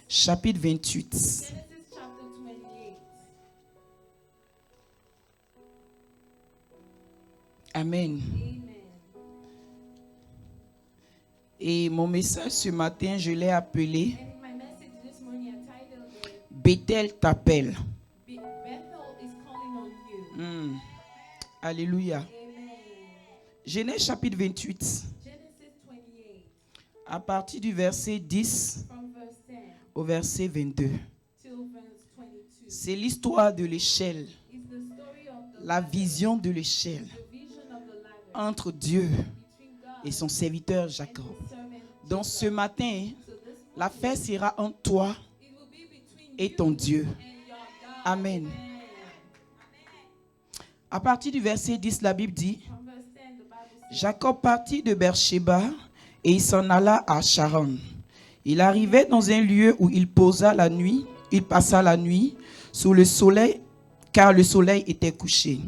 chapitre 28. Genesis chapter 28. Amen. Amen. Et mon message ce matin, je l'ai appelé And in my message this morning, I titled it, Bethel t'appelle. Bethel is calling on you. Alléluia. Amen. Genèse chapitre 28, Genesis 28, à partir du verset 10 from verse 10 au verset 22. till verse 22. C'est l'histoire de l'échelle, It's the story of the la ladder, vision de l'échelle the vision of the ladder entre Dieu between God et son serviteur and Jacob. his servant Donc Jacob. ce matin, So this l'affaire sera entre toi it will be between et you ton Dieu. and your God. Amen. Amen. À partir du verset 10, la Bible dit, From verse 10, the Bible says, Jacob partit de Beersheba et il s'en alla à Charan. Il arrivait dans un lieu où il passa la nuit sous le soleil, car le soleil était couché.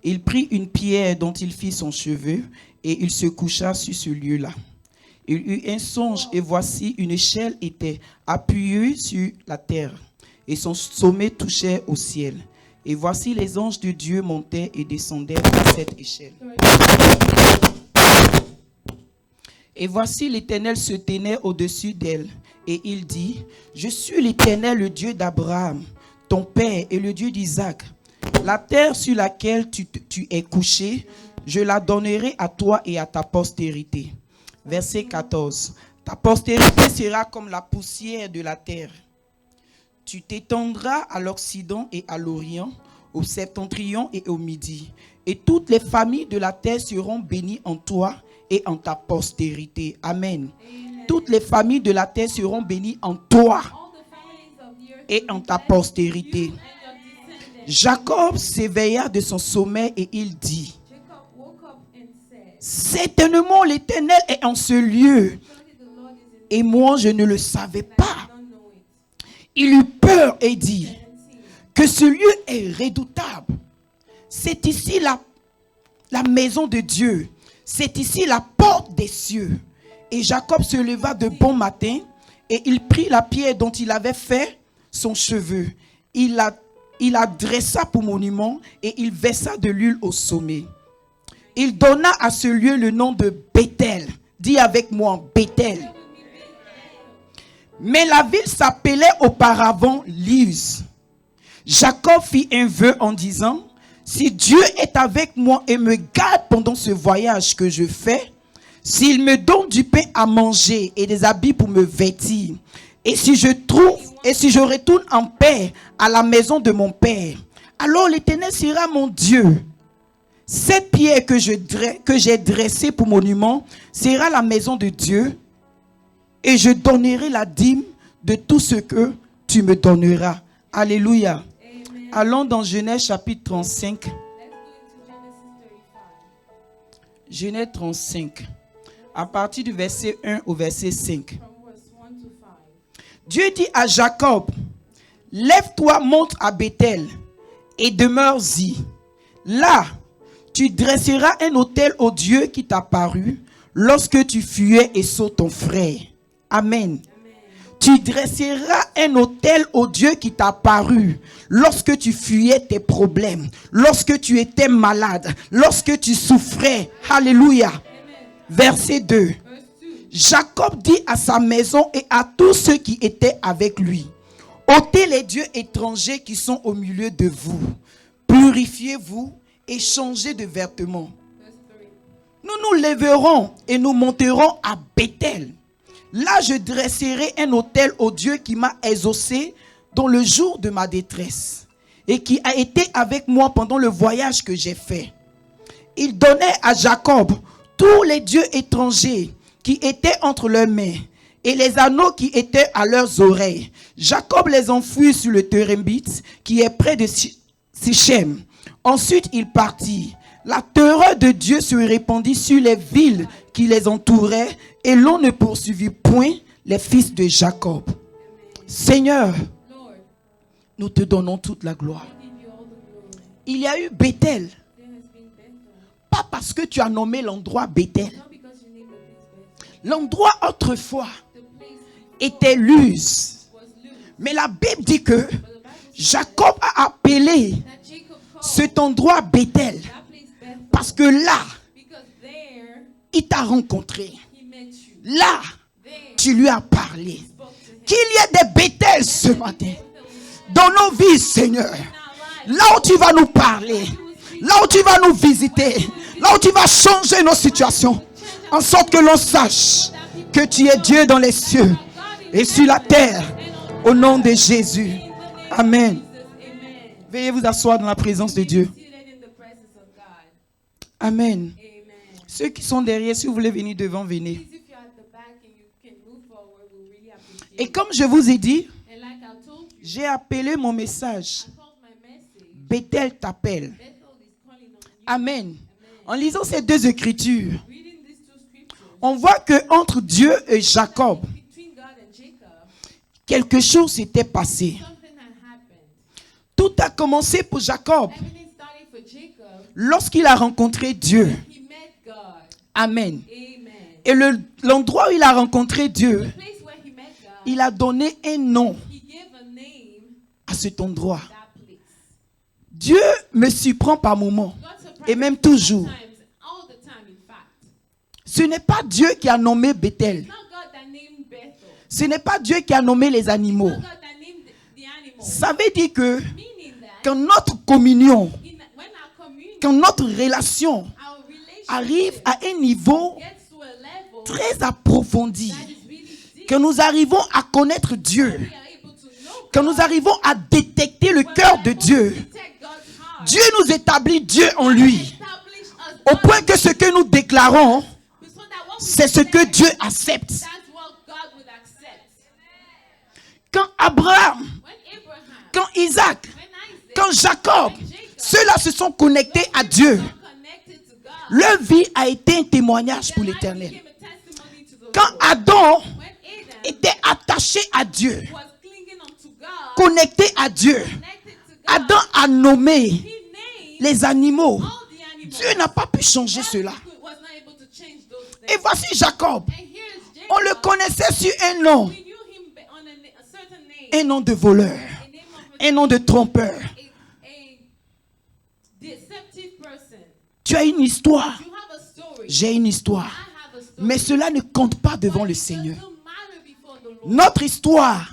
Il prit une pierre dont il fit son cheveu et il se coucha sur ce lieu-là. Il eut un songe et voici une échelle était appuyée sur la terre et son sommet touchait au ciel. Et voici les anges de Dieu montaient et descendaient par cette échelle. Et voici l'Éternel se tenait au-dessus d'elle. Et il dit, je suis l'Éternel, le Dieu d'Abraham, ton père, et le Dieu d'Isaac. La terre sur laquelle tu es couché, je la donnerai à toi et à ta postérité. Verset 14. Ta postérité sera comme la poussière de la terre. Tu t'étendras à l'Occident et à l'Orient, au septentrion et au Midi. Et toutes les familles de la terre seront bénies en toi et en ta postérité. Amen. Amen. Toutes les familles de la terre seront bénies en toi All the families of the earth et will en be ta blessed, postérité. you and your descendants. Jacob s'éveilla de son sommeil et il dit, Jacob woke up and said, certainement l'Éternel est en ce lieu surely the Lord is in et moi je ne le savais and I pas. don't know it. Il eut peur et dit 17. que ce lieu est redoutable. C'est ici la maison de Dieu. C'est ici la porte des cieux. Et Jacob se leva de bon matin et il prit la pierre dont il avait fait son cheveu. Il la dressa pour monument et il versa de l'huile au sommet. Il donna à ce lieu le nom de Bethel. Dis avec moi, Bethel. Mais la ville s'appelait auparavant Luz. Jacob fit un vœu en disant, si Dieu est avec moi et me garde pendant ce voyage que je fais, s'il me donne du pain à manger et des habits pour me vêtir, et si je retourne en paix à la maison de mon père, alors l'Éternel sera mon Dieu. Cette pierre que j'ai dressée pour monument sera la maison de Dieu, et je donnerai la dîme de tout ce que tu me donneras. Alléluia. Amen. Allons dans Genèse chapitre 35. Let's go into Genesis 35. Genèse 35. À partir du verset 1 au verset 5. From verse 1 to 5. Dieu dit à Jacob, lève-toi, monte à Bethel et demeure-y. Là, tu dresseras un autel au Dieu qui t'a paru lorsque tu fuyais Esau ton frère. Amen. Tu dresseras un autel au Dieu qui t'a paru lorsque tu fuyais tes problèmes, lorsque tu étais malade, lorsque tu souffrais. Alléluia. Verset 2. Verse 2. Jacob dit à sa maison et à tous ceux qui étaient avec lui, ôtez les dieux étrangers qui sont au milieu de vous, purifiez-vous et changez de vêtements. Verse 3. Nous nous lèverons et nous monterons à Bethel. Là, je dresserai un autel au Dieu qui m'a exaucé dans le jour de ma détresse et qui a été avec moi pendant le voyage que j'ai fait. Il donnait à Jacob tous les dieux étrangers qui étaient entre leurs mains et les anneaux qui étaient à leurs oreilles. Jacob les enfuit sur le Térémbite qui est près de Sichem. Ensuite, il partit. La terreur de Dieu se répandit sur les villes qui les entouraient et l'on ne poursuivit point les fils de Jacob. Seigneur, Lord, nous te donnons toute la gloire. I give you all the glory. Il y a eu Bethel, There has been Bethel. pas parce que tu as nommé l'endroit Bethel. Not because you named the place Bethel. L'endroit autrefois The place était luse. was loose. Mais la Bible dit que But the Bible says Jacob a appelé that Jacob called cet endroit Bethel. that place Bethel Parce que là, because there il t'a rencontré. he met you. Là, There tu lui as parlé. spoke to him. Qu'il y ait des Bethel ce matin. Dans nos vies, Seigneur. In our lives, Là où tu vas nous parler. Là où tu vas nous visiter. Là où tu vas changer nos situations. En sorte que l'on sache que tu es Dieu dans les cieux et sur la terre. Au nom de Jésus. Amen. Amen. Veuillez vous asseoir dans la présence de Dieu. Seated in the presence of God. Amen. Amen. Ceux qui sont derrière, si vous voulez venir devant, venez. Please, if you're at the back and you can move forward, we'll really appreciate Et it. comme je vous ai dit, And like I told you, j'ai appelé mon message. I called my message. Bethel t'appelle. Bethel is calling on you. Amen. En lisant ces deux écritures, Reading these two scriptures, on voit que entre Dieu et Jacob, between God and Jacob, quelque chose s'était passé. something had happened. Tout a commencé pour Jacob Everything started for Jacob. lorsqu'il a rencontré Dieu. He met God. Amen. Amen. Et l'endroit où il a rencontré Dieu, The place where he met God, il a donné un nom he gave a name à cet endroit. to that place. Dieu me surprend par moments, God surprised et même me toujours. sometimes, all the time in fact. Ce n'est pas Dieu qui a nommé Bethel. It's not God that named Bethel. Ce n'est pas Dieu qui a nommé les animaux. Not God that named the animals. Ça veut dire que Meaning that quand notre communion, when our communion, quand notre relation our relationship arrive à un niveau gets to a level très approfondi, that is really deep, que nous arrivons à connaître Dieu, we are able to know que nous arrivons à détecter le cœur de Dieu, detect God's heart. Dieu nous établit Dieu en lui, Establish us au point que ce que nous déclarons, so that what we c'est ce que say, Dieu accepte. that's what God would accept. Quand Abraham, When Abraham, quand Isaac, when Isaac, quand Jacob, when Jacob ceux-là se sont connectés à Dieu, got connected to God, leur vie a été un témoignage pour their life l'Éternel. became a testimony to the Quand Lord. Adam When Adam était attaché à Dieu, was clinging unto God, connecté à Dieu, connected to God, Adam a nommé he named les animaux. all the animals. Dieu n'a pas pu changer God cela. was not able to change those Et things. voici Jacob. And here's Jacob. On le connaissait sur un nom, We knew him on a certain name, un nom de voleur, a name of un nom de trompeur. a deceptive person. Tu as une histoire, You have a story. j'ai une histoire. I have a story. Mais cela ne compte pas devant But le it Seigneur. doesn't matter before the Lord. Notre histoire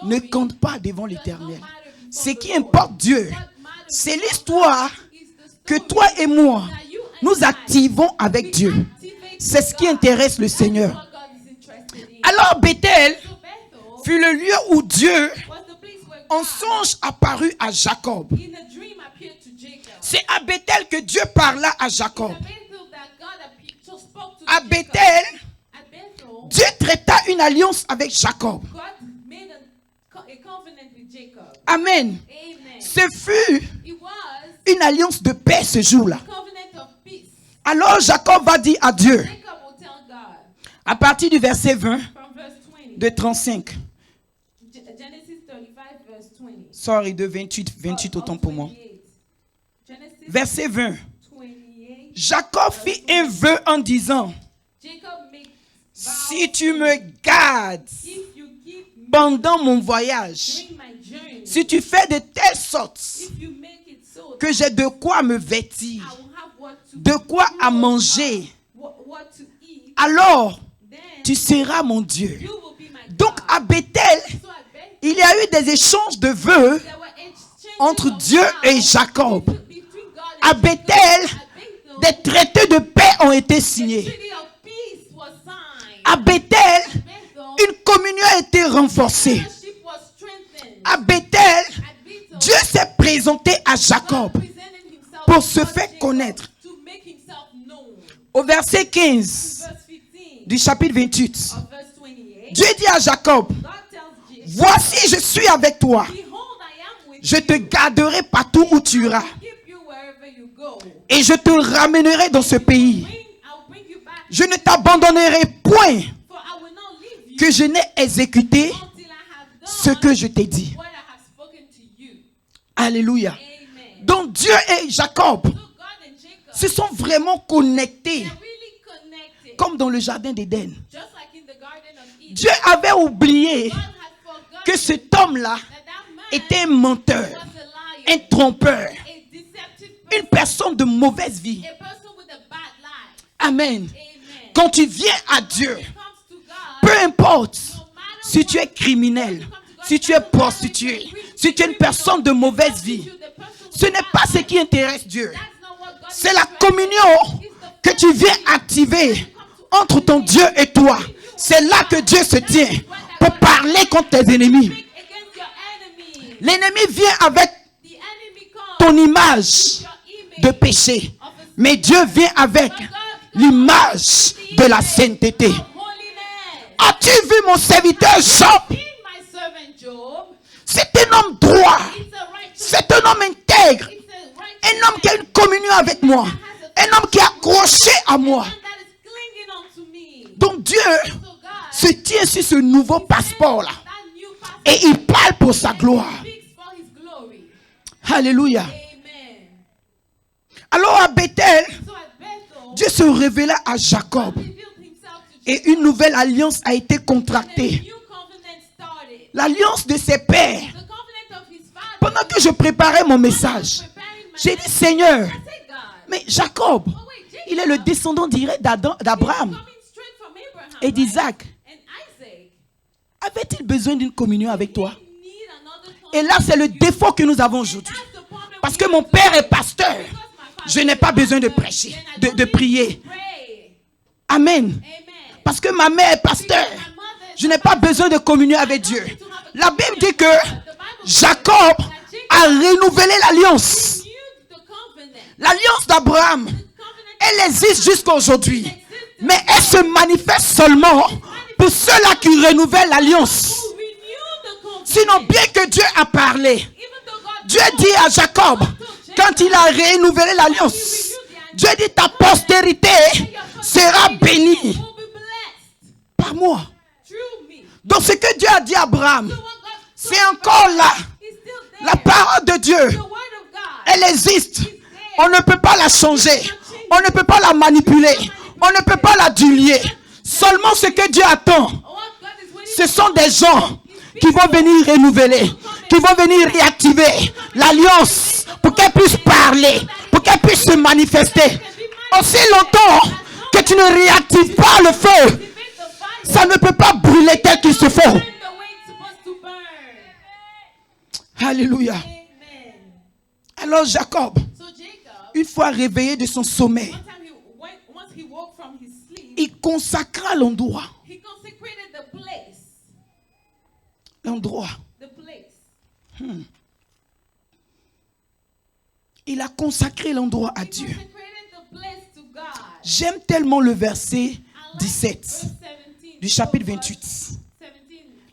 Our ne story compte pas devant does not l'Éternel. matter before Ce the qui Lord. importe Dieu, What matters c'est before l'histoire God is the que story toi et moi, that you and nous I, activons avec we Dieu. activate C'est ce qui God. intéresse le That's Seigneur. what God is interested in. Alors Bethel So Bethel fut le lieu où Dieu, was the place where en God, songe, apparut à Jacob. in a dream, appeared to Jacob. C'est à Bethel que Dieu parla à Jacob. It's a Bethel that God appeared, so spoke to À Jacob. Bethel, At Bethel, Dieu traita une alliance avec Jacob. God made a covenant with Jacob. Amen. Amen. Ce fut It was une alliance de paix ce jour-là. a covenant of peace. Alors Jacob va dire à Dieu, Jacob will tell God à partir du verset 20 from verse 20. de 35, Genesis 35 verse 20. sorry, de 28 Of autant pour moi. 28. Genesis Verset 20. 28. Jacob fit un vœu en disant, Jacob made si tu me gardes if you keep me pendant mon voyage, during my journey, si tu fais de telle sorte if you make it so que j'ai de quoi me vêtir, I will have what to de quoi à clothe, manger, what to eat, alors then tu seras mon Dieu. you will be my Donc God. à Bethel, So at Bethel, il y a eu des échanges de vœux there were exchanges entre of Dieu et vows Jacob. between God À and Bethel, Jacob. At Bethel, des traités de paix ont été the signés. treaty of peace was signed. À Bethel, Bethel, une communion a été renforcée. fellowship was strengthened. À Bethel, At Bethel, Dieu s'est présenté à Jacob God presented himself pour se before faire Jacob connaître. to make himself known. Au verset 15 Verse 15 du chapitre 28, of verse 28, Dieu dit à Jacob, God tells Jacob, voici je suis avec toi. behold, I am with Je te you. garderai partout où tu iras. Keep you wherever you go. Et je te ramènerai dans ce pays. I'll bring you back. Je ne t'abandonnerai point For I will not leave you que je n'ai exécuté until I have ce done que je t'ai dit. what I have spoken to you. Alléluia. Amen. Donc Dieu et Jacob So God and Jacob, se sont vraiment connectés they're really connected. comme dans le jardin d'Éden. Just like in the Garden of Eden, Dieu avait oublié God had forgotten que cet homme-là that man était un menteur, was a liar, un trompeur, a deceptive une person, personne de mauvaise vie. a person with a bad life. Amen. Amen. Quand tu viens à Dieu, When it comes to God, peu importe no matter si tu what, es criminel, si tu es prostitué, si tu es une personne de mauvaise vie, ce n'est pas ce qui intéresse Dieu. that's not what God C'est is la interested in. communion It's the que tu viens activer entre ton Dieu et toi. C'est là que Dieu se tient pour parler contre tes ennemis. fight against your enemy. L'ennemi vient avec The enemy comes ton image your image de péché, of a mais Dieu vient avec l'image de la sainteté. holiness. As-tu vu mon serviteur Job? In my servant Job, C'est un homme droit, it's a righteous, c'est un homme intègre, it's a righteous un homme qui a une communion avec moi, un homme qui est accroché à moi. man that is clinging onto me. Donc Dieu So God, se tient sur ce nouveau passeport-là that new pastor et il parle pour sa gloire. speaks for his glory. Alléluia. Amen. Alors à Bethel, So at Bethel, Dieu se révéla à Jacob revealed himself to Jacob. et une nouvelle alliance a été And a contractée. new covenant started. L'alliance de ses pères. The covenant of his father. Pendant que je préparais mon message, Preparing my j'ai dit Seigneur, I said, God, mais Jacob, oh wait, Jacob, il est le descendant direct d'Abraham coming straight from Abraham, et right? d'Isaac. And Isaac. Avait-il besoin d'une communion avec toi? Need another Et là, c'est le défaut que nous avons aujourd'hui. That's the problem Parce we que have mon today. père est pasteur. Because my father Je n'ai pas besoin de prêcher, then I de don't need prier. to pray. Amen. Amen. Parce que ma mère est pasteur. My mother Je n'ai pas besoin de communion avec Dieu. La Bible dit que Jacob a renouvelé l'alliance. renewed the covenant. L'alliance d'Abraham, Covenant elle existe jusqu'à aujourd'hui. Mais elle se manifeste seulement pour ceux-là qui renouvellent l'alliance. to renew the covenant. Sinon, bien que Dieu a parlé, Even though God Dieu dit à Jacob, quand il a renouvelé l'alliance, Dieu dit ta postérité sera bénie will be blessed par moi. through me. Donc ce que Dieu a dit à Abraham, So what God c'est encore là. is still there. La parole de Dieu, The word of God. elle existe. On ne peut pas la changer. On ne peut pas la manipuler. On ne peut pas la duplier. Seulement ce que Dieu attend, What God is waiting ce sont des gens qui vont venir renouveler, qui vont venir réactiver l'alliance pour qu'elle puisse parler, pour qu'elle puisse se manifester. Aussi longtemps que tu ne réactives pas le feu, to activate the fire. ça ne peut pas brûler tel qu'il se faut. Burn the way it's supposed to burn. Alléluia. Amen. Alors Jacob, So Jacob, une fois réveillé de son sommeil, once he woke from his sleep, il consacra l'endroit. he consecrated the place. L'endroit. The place. Il a consacré l'endroit à He Dieu. consecrated the place to God. J'aime tellement le verset I like 17 verse 17, du chapitre verse 28. 17,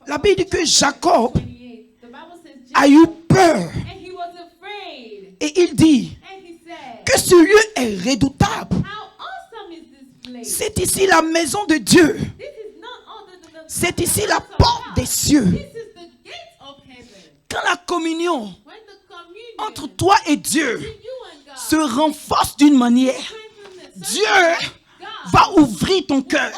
La Bible dit que Jacob 28. The Bible says a Jacob, eu peur and he was afraid. et il dit And he said, que ce lieu est redoutable. how awesome is this place? C'est ici la maison de Dieu. This is none other than the C'est ici la house of porte God. des cieux. This is the gate of heaven. Quand la communion When the communion entre toi et Dieu between you and God se renforce d'une manière, strengthens the Dieu God va ouvrir ton cœur,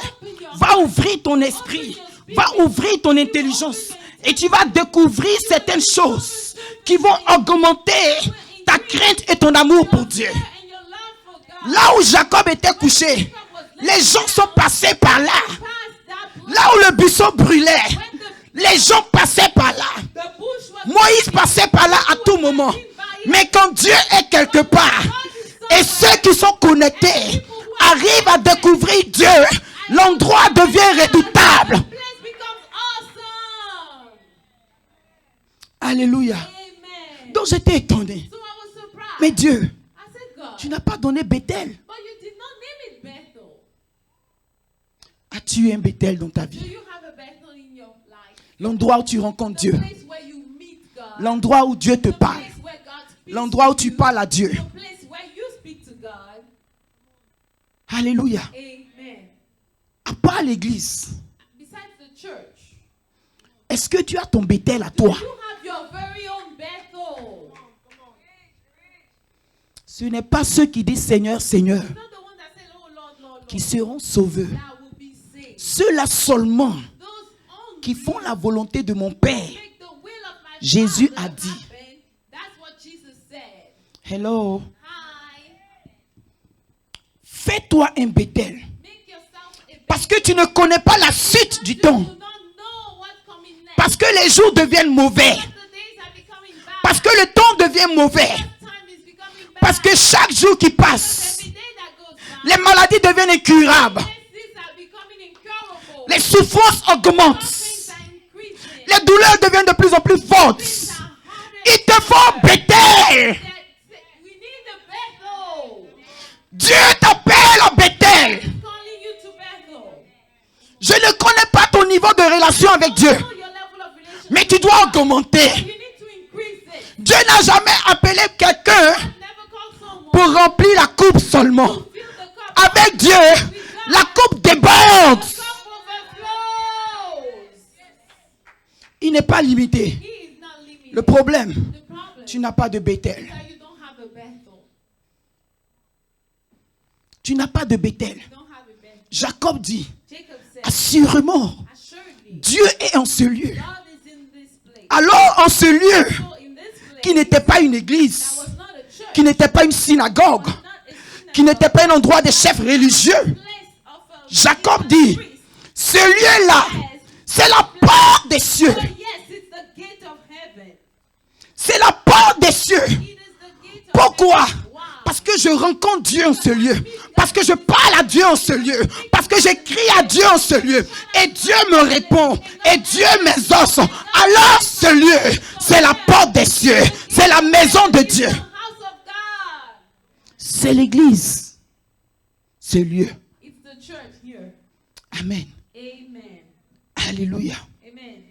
va ouvrir ton esprit, va ouvrir ton intelligence et tu vas découvrir certaines choses qui vont augmenter ta crainte et ton amour pour Dieu. and your love for God. Là où Jacob était couché, les gens sont passés par là. Past that place, Là où le buisson brûlait, les gens passaient par là. the bush was Moïse passait par là à tout moment. Mais quand Dieu est quelque part, et ceux qui sont connectés arrivent à découvrir Dieu, l'endroit devient redoutable. the place becomes awesome. Alléluia. Amen. Donc j'étais étonné. So I was surprised. Mais Dieu, I said, God, tu n'as pas donné Bethel. but you did not name it Bethel. As-tu un Bethel dans ta Do vie? you have a Bethel in your life? L'endroit où tu rencontres The Dieu. place where you meet God. L'endroit où Dieu te The parle. place where God speaks L'endroit où to tu you. parles à Dieu. The place where you speak to God. Alléluia. Amen. À part l'église, Besides the church, est-ce que tu as ton Bethel à toi? you have your very own Bethel. Ce n'est pas ceux qui disent Seigneur, Seigneur Not the one that said, oh Lord, Lord, Lord, qui seront sauvés. that will be saved. Ceux-là seulement those only qui font la volonté de mon Père. make the will of my Jésus Father a dit. happen. That's what Jesus said. Hello. Hi. Fais-toi un Bethel. Make yourself a Parce que tu ne connais pas la suite du You temps. do not know what's coming next. Parce que les jours deviennent mauvais. The days are becoming bad. Parce que le temps devient mauvais. Time is becoming bad. Parce que chaque jour qui passe, Every day that goes by, les maladies deviennent incurables. diseases are becoming incurable. Les souffrances augmentent. Things are increasing. Les douleurs deviennent de plus en plus fortes. Things are harder. Il te faut Bethel. We need the Bethel. Dieu t'appelle à Bethel. He's calling you to Bethel. Je ne connais pas ton niveau de relation avec Dieu, Know your level of relationship. mais tu dois augmenter. You need to increase it. Dieu n'a jamais appelé quelqu'un Never call someone pour remplir la coupe seulement. to fill the cup. Avec Dieu, la coupe déborde. The cup overflows. Il n'est pas limité. He is not limited. Le problème, The problem tu n'as pas de Bethel. is that you don't have a Bethel. Tu n'as pas de Bethel. You don't have a Bethel. Jacob dit, Jacob said, assurément, assuredly, Dieu est en ce lieu. God is in this place. Alors, en ce lieu, So in this place, qui n'était pas une that église, was not a church, qui n'était pas une synagogue, not a synagogue, qui n'était pas un endroit des chefs religieux, place of a Jacob dit, priest. ce lieu-là, c'est la porte des cieux. But yes, it's the gate of heaven. C'est la porte des cieux. It is the gate of Pourquoi? heaven. Wow. Parce que je rencontre Dieu en ce lieu. Parce que je parle à Dieu en ce lieu. Parce que j'écris à Dieu en ce lieu. Et Dieu me répond. Et Dieu m'exauce. Alors ce lieu, c'est la porte des cieux. C'est la maison de Dieu. The house of God. C'est l'église. Ce lieu. It's the church here. Amen. Amen. Alléluia. Amen.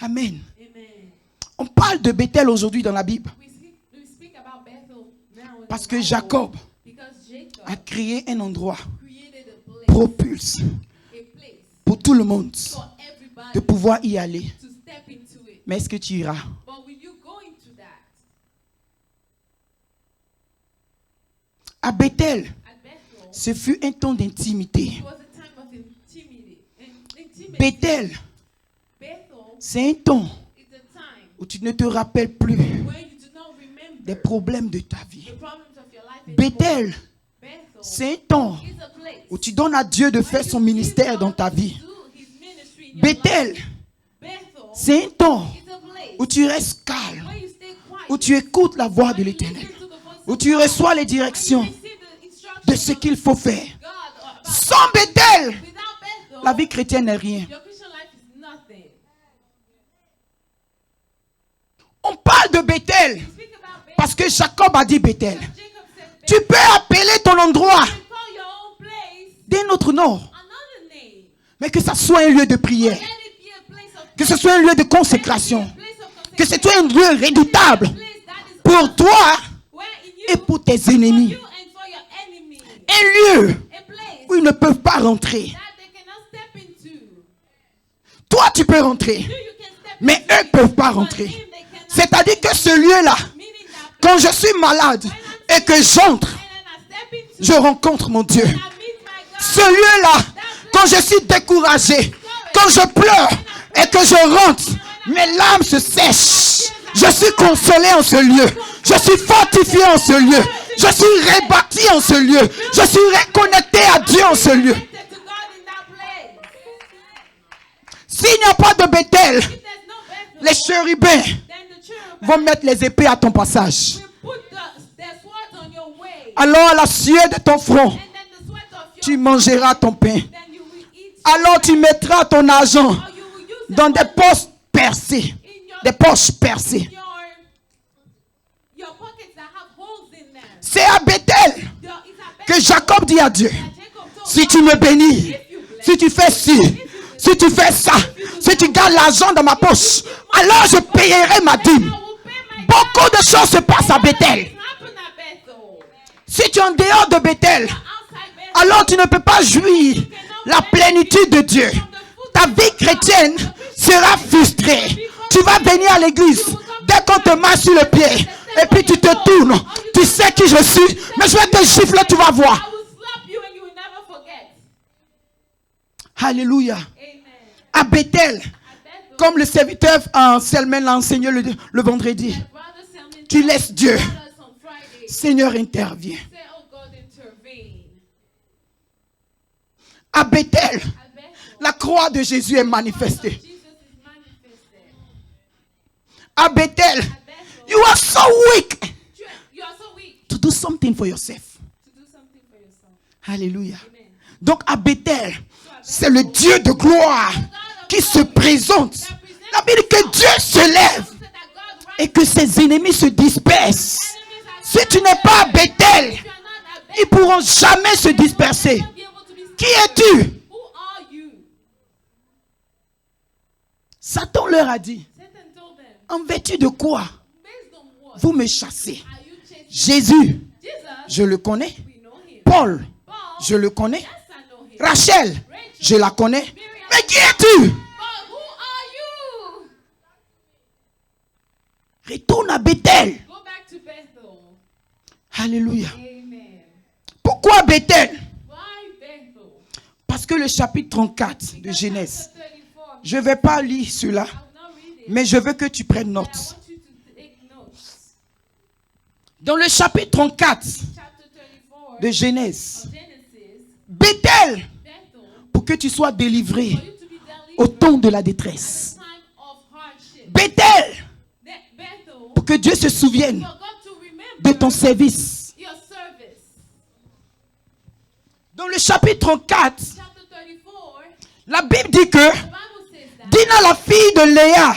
Amen. Amen. On parle de Bethel aujourd'hui dans la Bible. We speak about Bethel now in Parce the que Bible Jacob because Jacob a créé un endroit created a place, propulse a place pour tout le monde for everybody de pouvoir y aller. to step into it. Mais est-ce que tu iras? But will you go into that? À Bethel, At Bethel, ce fut un temps d'intimité. it was a time of intimacy. Bethel, Bethel c'est un temps is a time où tu ne te rappelles plus where you do not remember des problèmes de ta vie. the problems of your life anymore. Bethel, Bethel c'est un temps is a place où tu donnes à Dieu de faire son ministère dans ta vie. do his ministry in your Bethel, life. Bethel c'est un temps is a place où tu restes calme, where you stay quiet, où tu écoutes la voix de l'Éternel, où tu reçois les directions receive the instructions de ce qu'il faut faire. of God about Sans Bethel, without Bethel, la vie chrétienne n'est rien. your Christian life is nothing. On parle de Bethel Speak about Bethel. parce que Jacob a dit Bethel. Jacob said Tu Bethel. peux appeler ton endroit You call your own place d'un autre nom, another name. mais que ça soit un lieu de prière, Let it be a place of que ce soit un lieu de consécration, place of que ce soit un lieu redoutable place that is pour toi where in et you, pour tes for ennemis. you and for your enemy. Un lieu A place où ils ne peuvent pas rentrer. that they cannot step into. Toi, tu peux rentrer, You can step mais into eux ne it, peuvent pas but rentrer. him they cannot. C'est-à-dire que ce lieu-là, Meaning that quand je suis malade et que j'entre, when I step into, je rencontre mon Dieu. I meet my God. Ce lieu-là, quand je suis découragé, quand je pleure et que je rentre, mes larmes se sèchent. Je suis consolé en ce lieu. Je suis fortifié en ce lieu. Je suis rebâti en ce lieu. Je suis reconnecté à Dieu en ce lieu. Connected to God in that place. S'il n'y a pas de Bethel, If there's no Bethel, les chérubins then the cherubim vont mettre les épées à ton passage. will put their swords on your way. Alors à la sueur de ton front, And then the sweat of your tu mangeras ton pain. then you will eat. Alors tu mettras ton argent Or you will use it dans des poches percées. in your, Des poches percées. your pockets that have holes in them. C'est à Bethel It's a que Jacob dit à Dieu, that Jacob told si God, tu me bénis, if you bless, si tu fais ci, si tu fais ça, si tu gardes l'argent dans ma poche, alors je payerai ma dîme. I will pay my Beaucoup de choses se passent à Bethel. It happened at Bethel. Si tu es en dehors de Bethel, Outside Bethel, alors tu ne peux pas jouir la plénitude de Dieu. Ta vie chrétienne sera frustrée. Tu vas venir à l'église. Dès qu'on te marche sur le pied, Et puis tu te tournes. Tu sais qui je suis. Mais je vais te gifler, tu vas voir. I will slap you and you will never forget. Alléluia. Amen. À Bethel, At Bethel, comme le serviteur Selman l'a enseigné le vendredi, Brother Selman tu laisses Dieu. told us on Friday. Seigneur, intervient. Say, oh God, intervene. À Bethel, At Bethel, la croix de Jésus est manifestée. Jesus is manifested. À Bethel, At Bethel, you are so weak you are so weak to do something for yourself. to do something for yourself. Alléluia. Amen. Donc à Bethel, c'est le Dieu de gloire qui se présente. La Bible dit que Dieu se lève So that God et que ses ennemis se dispersent. Si tu n'es pas à Bethel, if you are not at ils ne pourront jamais se disperser. Bethel, be able to be Qui es-tu? Who are you? Satan leur a dit, Satan told them, en vertu de quoi based on what vous me chassez? are you chasing? Jésus, Jesus, je le connais. we know him. Paul, Paul, je le connais. yes, I know him. Rachel, je la connais. Mais qui es-tu? But who are you? Retourne à Bethel. Go back to Bethel. Alléluia. Amen. Pourquoi Bethel? Why Bethel? Parce que le chapitre 34 de Genèse, Chapter 34. je ne vais pas lire cela, I will not read it. mais je veux que tu prennes But I note. want you to take notes. Dans le chapitre 34 Chapter 34 de Genèse, of Genesis, Bethel, Bethel, pour que tu sois délivré for you to be au delivered temps de la at détresse. the time of hardship. Bethel, Bethel, pour que Dieu se souvienne for God to remember de ton service. your service. Dans le chapitre 34, Chapter 34, la Bible dit que the Bible says that Dina, la fille de Léa,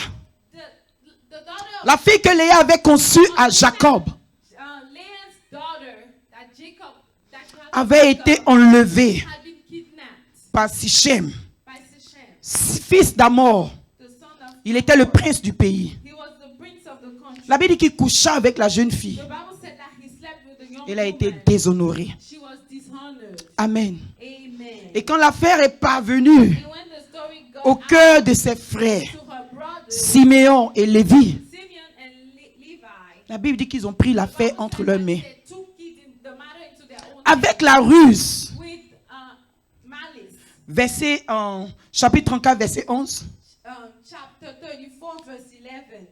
the daughter of la fille que Léa avait conçue à Jacob, Leah's daughter, that Jacob avait été enlevée had been kidnapped par Sichem, by Sichem, fils d'Amor. the son of Il était le prince du pays. he was the prince of the country. La Bible dit qu'il coucha avec la jeune fille. The Bible said that he slept with a young Elle a été woman. déshonorée. She was dishonored. Amen. Amen. Et quand l'affaire est parvenue And when the story got au out cœur de ses frères, to her brothers, Siméon et Lévi, Simeon and Levi, la Bible dit qu'ils ont pris l'affaire entre leurs mains. they took the matter into their own Avec la ruse. with malice. Verset chapitre 34, verset 11. Chapter 34, verse 11.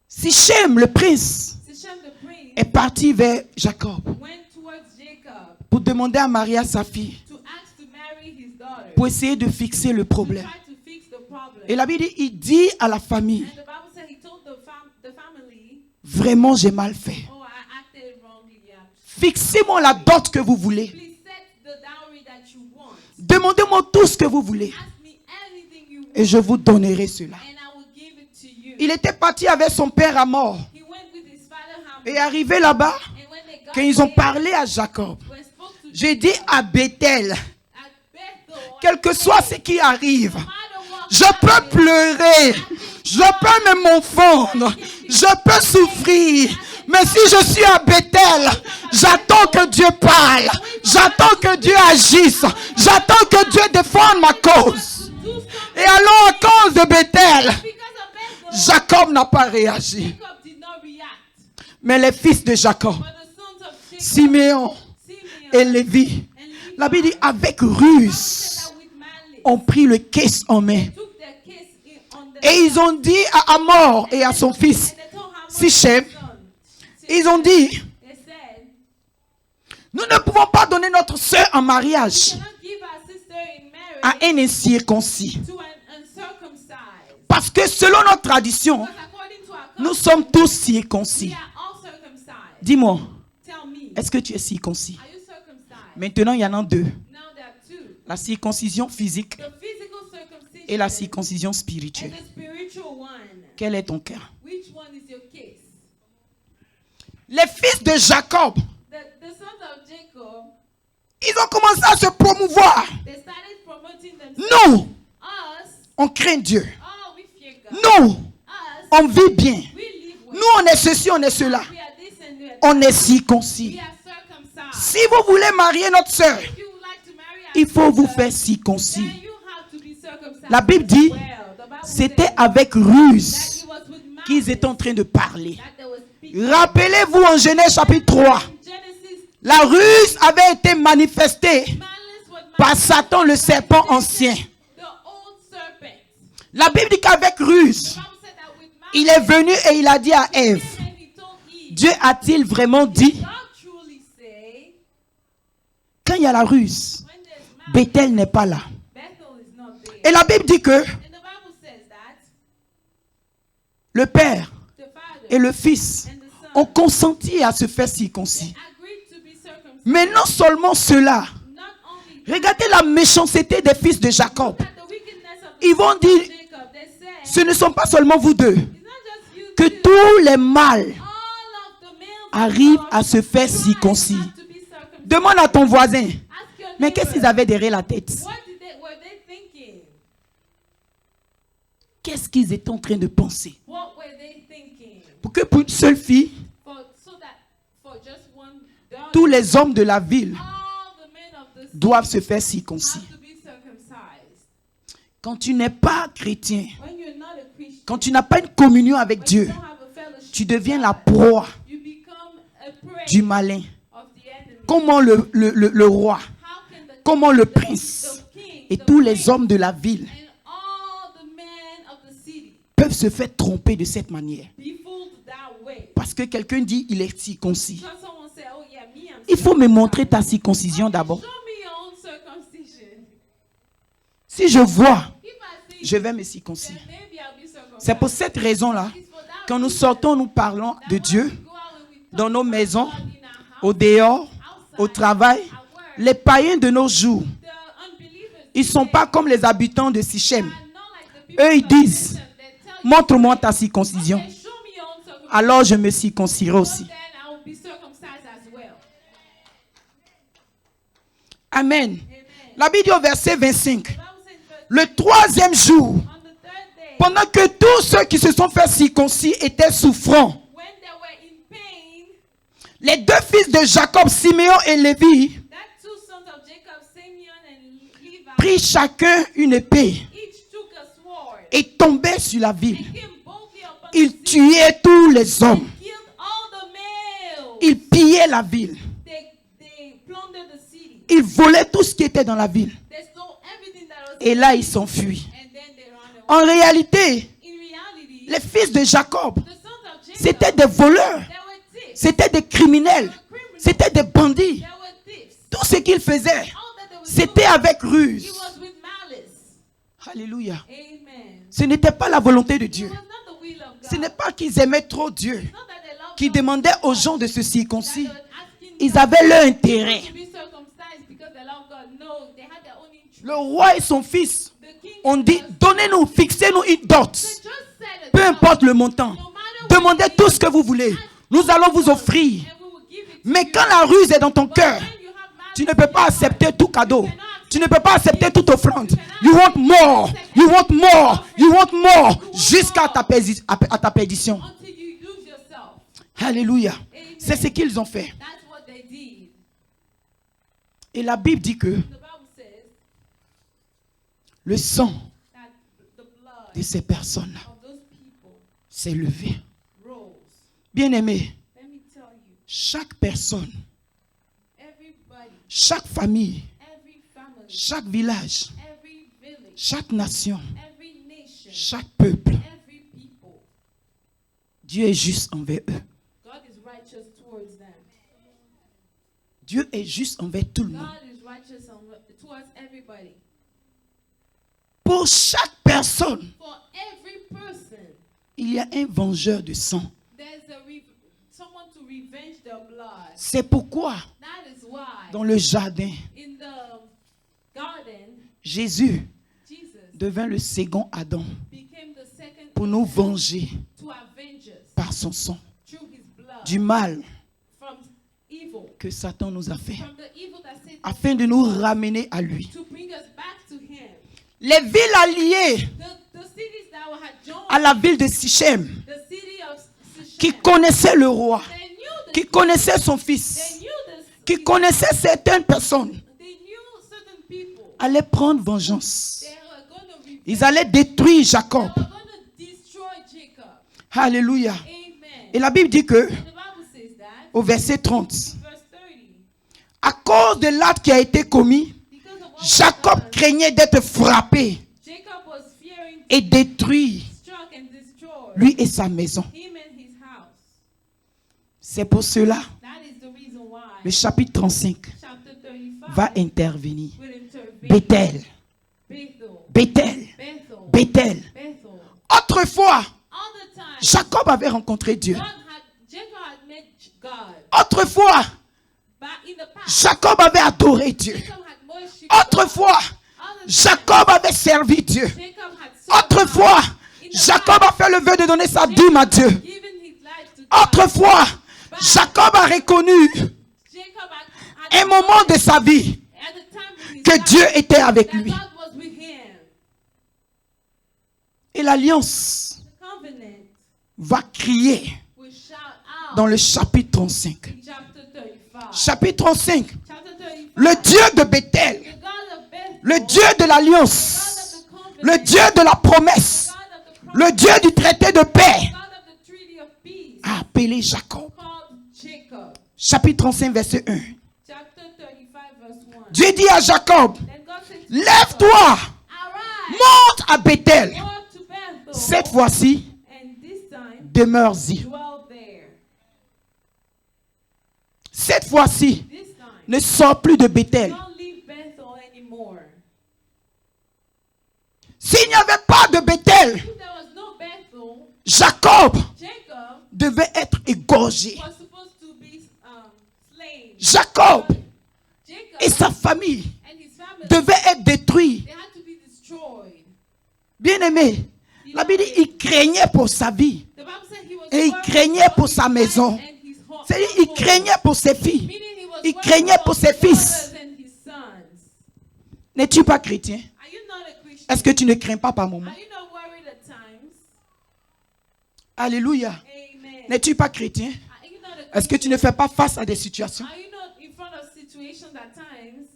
Sichem, le prince, Sichem the prince est parti vers Jacob went towards Jacob pour demander à Maria, sa fille, to ask to marry his daughter. pour essayer de fixer le To problème. try to fix the problem. Et la Bible dit, il dit à la famille, And the Bible said he told the family, vraiment j'ai mal fait. oh, I acted wrongly. Yeah. Fixez-moi la dot que vous voulez. Please set the dowry that you want. Demandez-moi tout ce que vous voulez. Ask me anything you want, Et je vous donnerai cela. and I will give it to you. Il était parti avec son père à mort. He went with his father Ham. Et arrivé là-bas, And when they got quand ils ont there, parlé à Jacob, when spoke to j'ai dit à Bethel, at Bethel, quel que soit ce qui arrive, no matter what je peux pleurer, je peux me m'enfendre, je peux souffrir. Mais si je suis à Bethel, j'attends que Dieu parle, j'attends que Dieu agisse, j'attends que Dieu défende ma cause. do something Et alors à cause de Bethel, because of Bethel, Jacob n'a pas réagi. Jacob did not react. Mais les fils de Jacob, But the sons of Jacob, Siméon Simeon et Lévi, and Levi, la Bible dit avec said ruse, that with malice, ont pris le caisse en main. took their case on the Et ils ont dit à Amor et à son fils, and they told Hamor Sichem, his son. ils ont dit, They said, nous ne pouvons pas donner notre sœur en mariage cannot give our sister in à marriage un incirconcis. to an uncircumcised. Parce que selon notre tradition, Because according to our nous custom, sommes tous we circoncis. are all circumcised. Dis-moi, Tell me, est-ce que tu es circoncis? are you circumcised? Maintenant, il y en a deux. Now there are two. La circoncision physique The physical circumcision et la circoncision and spirituelle. the spiritual one. Quel est ton cas? Which one is your case? Les fils de Jacob, The sons of Jacob, ils ont commencé à se promouvoir. they started promoting themselves. Nous, Us, on craint Dieu. oh, we fear God. Nous, Us, on vit bien. we live well. Nous, on est ceci, on est cela. We are this and we are On est that. circoncis. We are circumcised. Si vous voulez marier notre sœur, If you would like to marry our il faut vous sister, faire circoncis. then you have to be circumcised La Bible as dit, well. The Bible c'était says avec that ruse it was with malice qu'ils étaient en train de parler. that they were Rappelez-vous en Genèse chapitre 3, In Genesis, la ruse avait été manifestée malice was par Satan le serpent ancien. the old serpent. La Bible dit qu'avec ruse, The Bible said that with malice, il est venu et il a dit à Ève, and he told Eve, Dieu a-t-il vraiment dit, God truly say, quand il y a la ruse, when there's malice, Bethel n'est pas là. Bethel is not there. Et la Bible dit que And the Bible says that le Père the Father et le Fils and the Son ont consenti à se faire circoncis. agreed to be circumcised. Mais non seulement cela, Not only that, regardez la méchanceté des fils de Jacob. look at the wickedness of the Ils vont sons of dire, Jacob. They said, ce ne sont pas seulement vous deux, it's not just you que two. tous les mâles All of the males arrivent of à se faire tribes circoncis. have to be circumcised. Demande à ton voisin, Ask your mais qu'est-ce qu'ils neighbor, avaient derrière la tête? were they thinking? Qu'est-ce qu'ils étaient en train de penser? What were they thinking? Pour que pour une seule fille, So that for just one daughter, tous les hommes de la ville all the men of the city doivent se faire circoncis. have to be circumcised. Quand tu n'es pas chrétien, When you're not a Christian, quand tu n'as pas une communion avec when you Dieu, don't have a fellowship, tu deviens la proie you become a prey du malin. of the enemy. Comment le roi, How can the comment le prince king, et the tous les prince, hommes de la ville and all the men of the city peuvent se faire tromper de cette manière? be fooled that way? Parce que quelqu'un dit il est circoncis. Because someone say, oh yeah, me, I'm Il faut me circumcised. montrer ta circoncision d'abord. Show me your own circumcision. Si je vois, If I see je vais me circoncire. then maybe I'll be circumcised. C'est pour cette raison-là, It's for that quand nous reason sortons, nous parlons that de when Dieu we go out and we talk dans nos about maisons, God in our house, au dehors, outside, au travail. at work, Les païens de nos jours, the unbelievers ils ne sont pas comme les habitants de Sichem. are not like the people Eux, ils of disent, Sichem. They tell you, montre-moi ta circoncision. okay, show me your own circumcision. Alors je me circoncirai aussi. Then I will be circumcised as well. Amen. Amen. La Bible dit au verset 25, The Bible says, but le troisième jour, on the third day, pendant que tous ceux qui se sont fait circoncis étaient souffrants, when they were in pain, les deux fils de Jacob, Siméon et Lévi, that two sons of Jacob, Simeon and Levi, prirent chacun une épée each took a sword et tombaient sur la ville. and came boldly upon the Ils city, tuaient tous les hommes. killed all the males. Ils pillaient la ville. They plundered the city. Ils volaient tout ce qui était dans la ville. They stole everything that was Et là, ils s'enfuient. and then they ran away. En réalité, In reality, les fils de Jacob, the sons of Jacob, c'était des voleurs, they were thieves. c'était des criminels, c'était des bandits. They were thieves. Tout ce qu'ils faisaient, All that they were c'était doing, avec it ruse. was with malice. Alléluia. Amen. Ce n'était pas la volonté de It Dieu. was not the will of God. Ce n'est pas qu'ils aimaient trop Dieu, It's not that they loved qui God, demandaient aux gens de se that circoncis. they were asking Ils God avaient leur intérêt. to be circumcised because they love God. No, they had their own interest. Le roi et son fils The king ont and dit, the- donnez-nous, fixez-nous une dot. they just said it. Peu importe le montant. Demandez tout ce que vous voulez. Nous allons vous offrir. And we will give it to Mais you. quand la ruse est dans ton But cœur, when you have malice, tu ne peux pas accepter tout cadeau. Tu ne peux pas accepter toute offrande. You want more. You want more. You want more. Jusqu'à ta perdition. until you lose yourself. Alléluia. Amen. C'est ce qu'ils ont fait. That's what they did. Et la Bible dit que The Bible says le sang that the blood de ces personnes of those people s'est levé. rose. Bien-aimés, Let me tell you, chaque personne, everybody, chaque famille, every family, chaque village, every village, chaque nation, every nation, chaque peuple, every people, Dieu est juste envers eux. God is righteous towards them. Dieu est juste envers tout le monde. God is righteous towards everybody. Pour chaque personne, For every person, il y a un vengeur de sang. there's someone to revenge their blood. C'est pourquoi, That is why dans le jardin, in the garden, Jésus Jesus devint le second Adam became the second pour nous Adam venger to avenge us par son sang through his blood du mal from evil, que Satan nous a fait, from the evil that Satan afin de nous ramener à lui. to bring us back to him. Les villes alliées The cities that had joined à la ville de Sichem, the city of Shechem, qui connaissaient le roi, they knew qui connaissaient son they fils, knew qui connaissaient certaines personnes, they knew certain people. allaient prendre vengeance. They were going to revenge. Ils allaient détruire Jacob. They were going to destroy Jacob. Alléluia. Amen. Et la Bible dit que, And the Bible says that, au verset 30, verse 30, à cause de l'acte qui a été commis, because of what was Jacob done, craignait d'être frappé Jacob was fearing to et be détruit, struck and destroyed, lui et sa maison. him and his house. C'est pour cela, That is the reason why le chapitre 35 chapter 35 va intervenir. will intervene. Bethel, Bethel, Bethel, Bethel, Bethel. Bethel. Autrefois, All the time, Jacob avait rencontré Dieu. Jacob had met God. Autrefois, But in the past, Jacob avait adoré Dieu. Jacob had worshipped God. Autrefois, All the time, Jacob avait servi Dieu. Jacob had served Autrefois, God. In the Jacob a fait le vœu de donner sa past, dîme à Dieu. Jacob given his life to God. Autrefois, Jacob a reconnu Jacob had un moment de sa vie at the time in his que life Dieu était avec that lui. God was with him. Et l'alliance The covenant va crier will shout out dans le chapitre 35. in chapter 35. Chapitre 35. Chapter 35. Le Dieu de Bethel, The God of Bethel, le Dieu de l'alliance, God of the covenant, le Dieu de la promesse, God of the promise, le Dieu du traité de paix, God of the treaty of peace, a appelé Jacob. called Jacob. Chapitre 35, verset 1. Chapter 35, verse 1. Dieu dit à Jacob, Then God said to lève-toi, Arise, monte à Bethel. go to Bethel, Cette fois-ci, and this time demeure-y. dwell there. Cette fois-ci, This time, ne sors plus de Bethel. don't leave Bethel anymore. S'il n'y avait pas de Bethel, If there was no Bethel, Jacob Jacob devait être égorgé. was supposed to be slain. Jacob Jacob et sa famille and his family, devaient être détruits. they had to be destroyed. Bien-aimé, la Bible dit il craignait pour sa vie. The Bible said he was Et il worried craignait about pour his sa life maison. and his C'est-à-dire, il household. craignait pour ses filles. Meaning he was Il worried craignait about pour ses his fils. daughters and his sons. N'es-tu pas chrétien? Are you not a Christian? Est-ce que tu ne crains pas par moment? Are you not worried at times? Alléluia. Amen. N'es-tu pas chrétien? Are you not a Est-ce que tu ne fais pas face à des situations? Are you not in front of situations at times?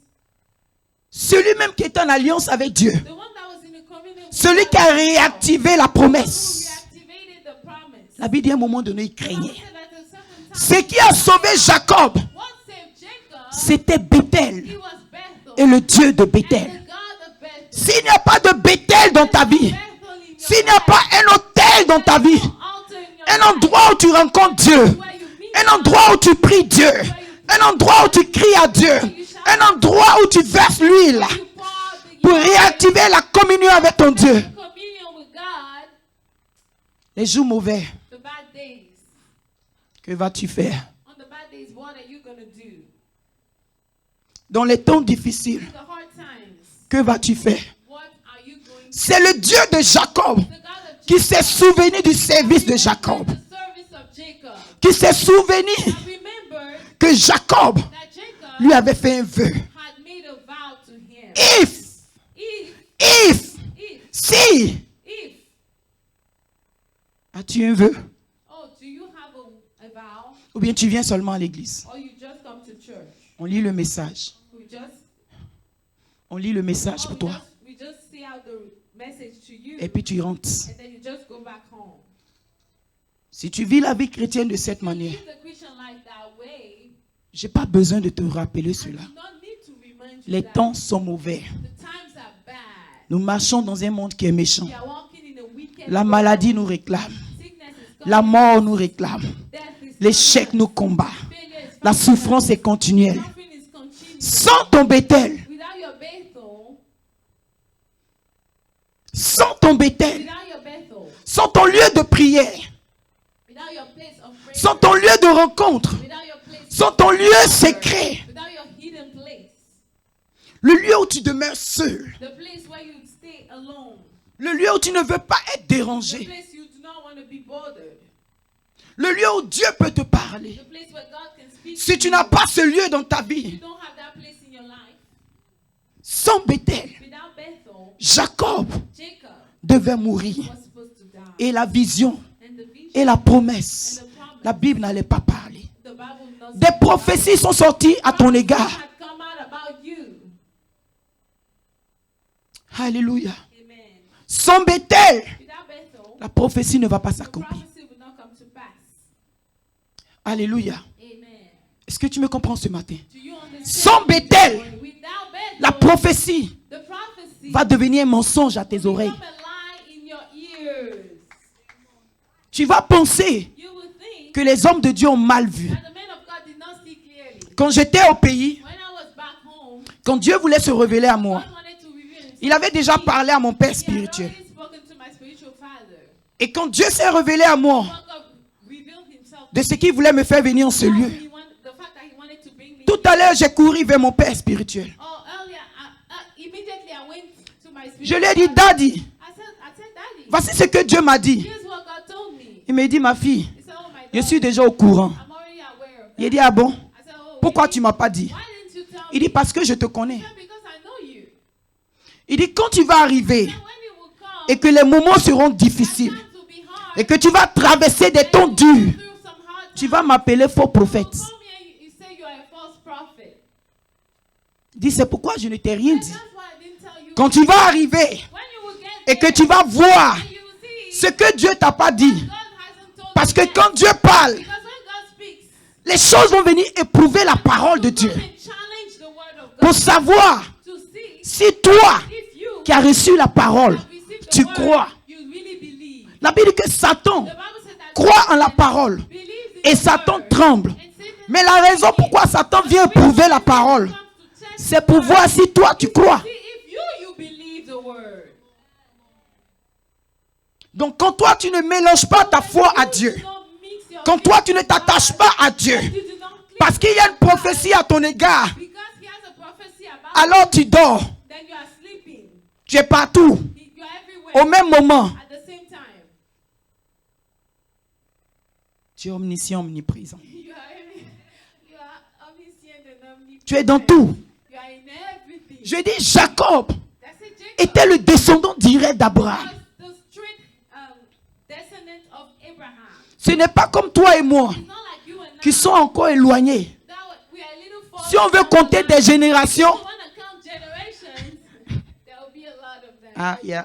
Celui même qui est en alliance avec Dieu, The one that was in a covenant with celui God, qui a réactivé la who promesse, reactivated the promise. la Bible dit à un moment donné, il The Bible craignait. said at a certain time, Ce qui a sauvé Jacob, what saved Jacob, c'était Bethel he was Bethel. et le Dieu de And Bethel. the God of Bethel. S'il n'y a pas de Bethel dans ta vie, Bethel in your s'il n'y a life, pas un hôtel dans ta vie, altar in your un life, endroit où tu rencontres Dieu, where you meet un endroit où tu pries Dieu, un endroit où tu cries à Dieu, un endroit où tu verses l'huile you pour the pour réactiver la communion avec ton Dieu. communion with God, Les jours mauvais, the bad days. que vas-tu faire? On the bad days, what are you going to do? Dans les temps difficiles, The hard times, que vas-tu faire? what are you going to do? C'est le Dieu de Jacob The God of qui s'est souvenu du service de Jacob, Jacob, the service of Jacob. qui s'est souvenu I remember que Jacob that Jacob lui avait fait un vœu. had made a vow to him. If, If, si, if, as-tu un vœu? oh, do you have a vow, Ou bien tu viens seulement à l'église? or you just come to church? On lit le message. On lit le message pour toi. We just see out the message to you, Et puis tu rentres. and then you just go back home. Si tu vis la vie chrétienne de cette manière, Live the Christian life that way. je n'ai pas besoin de te rappeler I cela. do not need to remind you Les that temps sont mauvais. the times are bad. Nous marchons dans un monde qui est méchant. We are walking in a wicked La world. maladie nous réclame. Sickness is coming. La mort nous réclame. Death is L'échec coming. nous combat. Failure is La following us. souffrance est continuelle. Suffering is continuing. Sans ton Bethel, Without your Bethel, sans ton Bethel, without your Bethel, sans ton lieu de prière, without your place of prayer, sans ton lieu de rencontre, without your place, sans ton lieu secret, without your hidden place, le lieu où tu demeures seul, the place where you stay alone, le lieu où tu ne veux pas être the dérangé, place you do not want to be bothered, le lieu où Dieu peut te parler. the place where God can speak Si to tu you. n'as pas ce lieu dans ta You vie, don't have that place in your life. sans Bethel, Without Bethel, Jacob Jacob devait mourir. was supposed to die. Et la vision And the vision et la promesse, and the promise, la Bible n'allait pas parler. the Bible does Des prophéties sont sorties à ton égard. had come out about you. Alléluia. Amen. Sans Bethel, Without Bethel, la prophétie ne va pas the s'accomplir. prophecy will not come to pass. Alléluia. Amen. Est-ce que tu me comprends ce matin? Do you understand? Sans Bethel, Without Bethel, la prophétie the prophecy va devenir un mensonge à tes oreilles. become a lie in your ears. Tu vas penser You will think que les hommes de Dieu ont mal vu. that the man of God did not see clearly. Quand j'étais au pays, When I was back home, quand Dieu voulait se révéler à moi, God wanted to reveal himself. il avait déjà parlé à mon père He had spirituel. already spoken to my spiritual father. Et quand Dieu s'est révélé à moi God revealed himself de ce qu'il voulait me faire venir en ce lieu, the fact that he wanted to bring me tout à l'heure, j'ai couru vers mon père spirituel. Oh, earlier, immediately I went to my Je spiritual lui ai dit, father. Daddy, I said, Daddy, voici ce que Dieu m'a dit. here's what God told me. Il m'a dit, ma fille, He said, oh my je God, suis déjà au courant. I'm already aware of Il a that. dit, ah bon? I said, oh, Pourquoi really? tu ne m'as pas dit? Why didn't you tell Il me? dit, parce que je te connais. He said, because I know you. Il dit, quand tu vas arriver He said, when you will come, et que les moments seront difficiles times will be hard, et que tu vas traverser des temps durs, through some hard tu vas m'appeler faux prophète. times, call me and you say you are a false prophet. Il dit, c'est pourquoi je ne t'ai rien dit. That's why I didn't tell you. Quand tu vas arriver When you will get et que there, tu vas voir and you will see ce que Dieu t'a pas dit, God hasn't told parce you que yet. quand Dieu parle, Because when God speaks, les choses vont venir éprouver la parole de Dieu come and challenge the word of pour God savoir to see si toi if you qui as reçu la parole, have received the tu word, crois. you really believe. La Bible dit que Satan The Bible says that croit en la parole believes in et the Satan word. tremble. And Satan Mais la raison pourquoi Satan vient éprouver la parole, comes to test c'est pour voir si toi tu crois. see if you believe the word. Donc quand toi tu ne mélanges pas ta foi à Dieu, You don't mix your quand faith toi tu ne with t'attaches God, pas à Dieu, you do not cling parce qu'il y a une prophétie à ton égard, because he has a prophecy about alors tu dors, then you are sleeping. tu es partout, You are everywhere au même moment. at the same time. Tu es omniscient, omniprésent. You are omniscient and omnipotent. Tu es dans tout. You are in everything. Je dis, Jacob That's it, Jacob était le descendant direct d'Abraham. was the straight descendant of Abraham. Ce n'est pas comme toi et moi It's not like you and I. qui sont encore éloignés. That we are a little far Si on veut from compter that. des générations, If you want to count generations, there will be a lot of them. ah, yeah.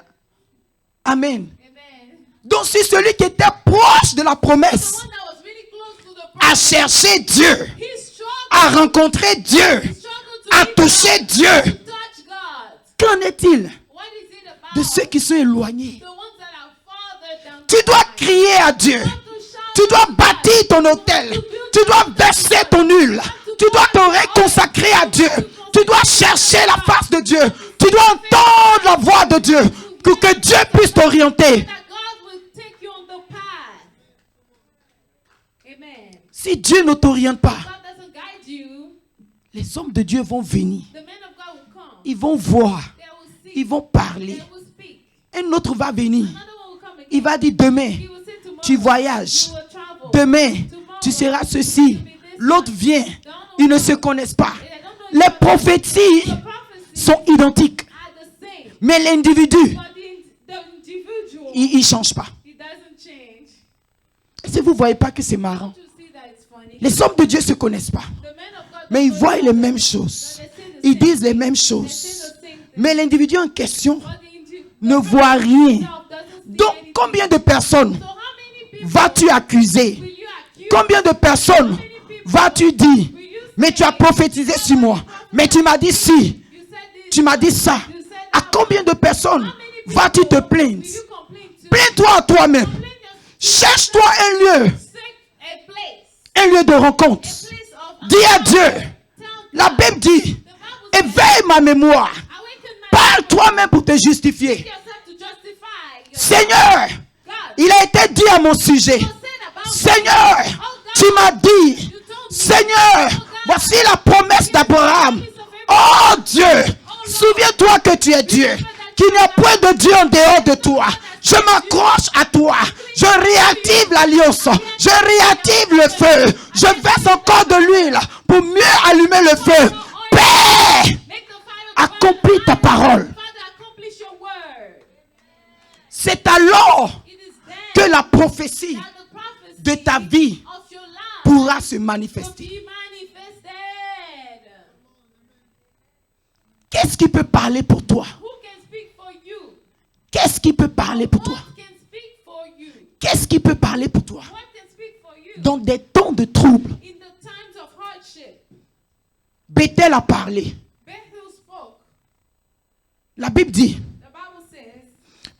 Amen. Amen. Donc si celui qui était proche de la The promesse one that was really close to the a promise, cherché Dieu, he struggled. a rencontré Dieu, He struggled to a reach touché out, Dieu, to touch God. qu'en est-il What is it about de ceux qui sont éloignés? the ones that are farther down Tu the dois line? crier à Dieu. You have to shout Tu dois to God. bâtir ton hôtel. Tu dois verser ton huile. Tu dois te reconsacrer à Dieu. Tu dois chercher la face de Dieu. Tu dois entendre la voix de Dieu pour que Dieu puisse t'orienter. That God will take you on the path. Amen. Si Dieu ne t'oriente pas, God doesn't guide you, les hommes de Dieu vont venir. the men of God will come. Ils vont voir. They will see. Ils vont parler. They will speak. Un autre va venir. Another one will come again. Il va dire demain, He will say tomorrow, tu voyages. you will travel. Demain, tu seras ceci. L'autre vient. Ils ne se connaissent pas. Les prophéties The prophecies sont identiques. are the same. Mais l'individu, But the individual, il ne change pas. it doesn't change. Si vous ne voyez pas que c'est marrant, Don't you see that it's funny? les hommes de Dieu ne se connaissent pas. The men of God Mais ils don't voient know les each mêmes other. choses. They say the Ils same disent les thing. mêmes They say choses. the same thing. Mais l'individu en question But the ne voit rien. himself doesn't see Donc, anything. combien de personnes So how many people vas-tu accuser? will you accuse? Combien de personnes vas-tu dire? Mais tu as prophétisé sur moi. Mais tu m'as dit si. You said this, Tu m'as dit ça. you said À that. combien de personnes How many people vas-tu te plaindre? will you complain to? Plains-toi à toi-même. Complain yourself. Cherche-toi un lieu. Seek a place. Un lieu de rencontre. Place of Dis à Dieu. Tell La God. Bible dit, The Bible says, éveille ma mémoire. awaken my Parle toi-même pour te justifier. yourself to justify yourself. Seigneur, God, il a été dit à mon sujet. you said about Seigneur, me. Oh God, tu m'as dit. you told me. Seigneur, Oh God, voici la promesse d'Abraham. Oh Dieu, souviens-toi que tu es Dieu. Qu'il n'y a point de Dieu en dehors de toi. Je m'accroche à toi. Je réactive l'alliance. Je réactive le feu. Je verse encore de l'huile pour mieux allumer le feu. Père, Make the fire accomplis ta parole. Father, accomplish your word. C'est alors It is then que la prophétie that the prophecy de ta vie of your life pourra se will manifester. be manifested. Qu'est-ce qui peut parler pour toi? Who can speak for you? Qu'est-ce qui peut parler pour toi? What can speak for you? Qu'est-ce qui peut parler pour toi? What can speak for you? Dans des temps de de trouble, in the times of hardship, Bethel a parlé. Bethel spoke. La Bible dit, The Bible says,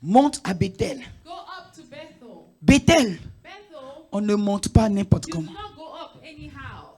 monte à Bethel. go up to Bethel. Bethel, Bethel, on ne monte pas n'importe you comment. do not go up anyhow.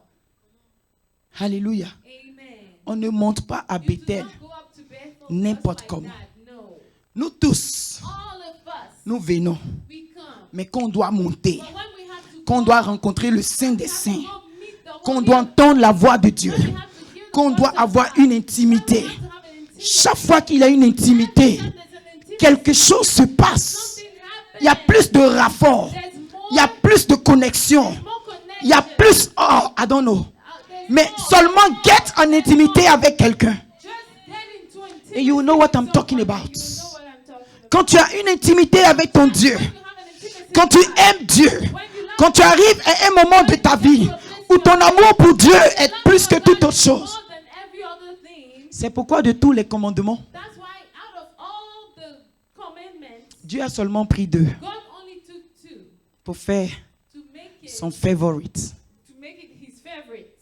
Alléluia. Amen. On ne monte pas à You do Bethel not go up to Bethel n'importe just like comment. that. No. Nous tous, All of us, nous venons. we come. Mais qu'on doit monter, But when we have to qu'on go, doit rencontrer le Saint des we have to Saints, go meet the qu'on Holy doit One. entendre la voix de Dieu, We have to hear the qu'on voice doit of avoir God. une intimité. We have to have an intimacy. Chaque fois qu'il y a une intimité, There's an intimacy. quelque chose se passe. Something happens. Il y a plus de rapport. There's more, Il y a plus de connexion. more connection. Il y a plus, oh, I don't know. There's Mais more. seulement get en intimité avec quelqu'un. Just get into intimacy And you will know what I'm with talking someone. about. You know what I'm talking about. Quand tu as une intimité avec ton Dieu, When you have an intimacy quand tu with God, aimes Dieu, when you love quand tu arrives à un moment de ta vie où ton amour pour Dieu est plus que toute autre chose, more than every other thing, c'est pourquoi de tous les commandements, that's why out of all the commandments, Dieu a seulement pris 2 God only took 2 pour faire to make it son favorite. his favorite.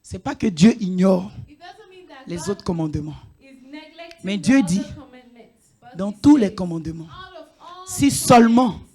C'est pas que Dieu ignore It doesn't mean that les God autres commandements. is neglecting Mais the Dieu other dit, commandments. But dans he tous says, les commandements, out of all si the seulement commandments,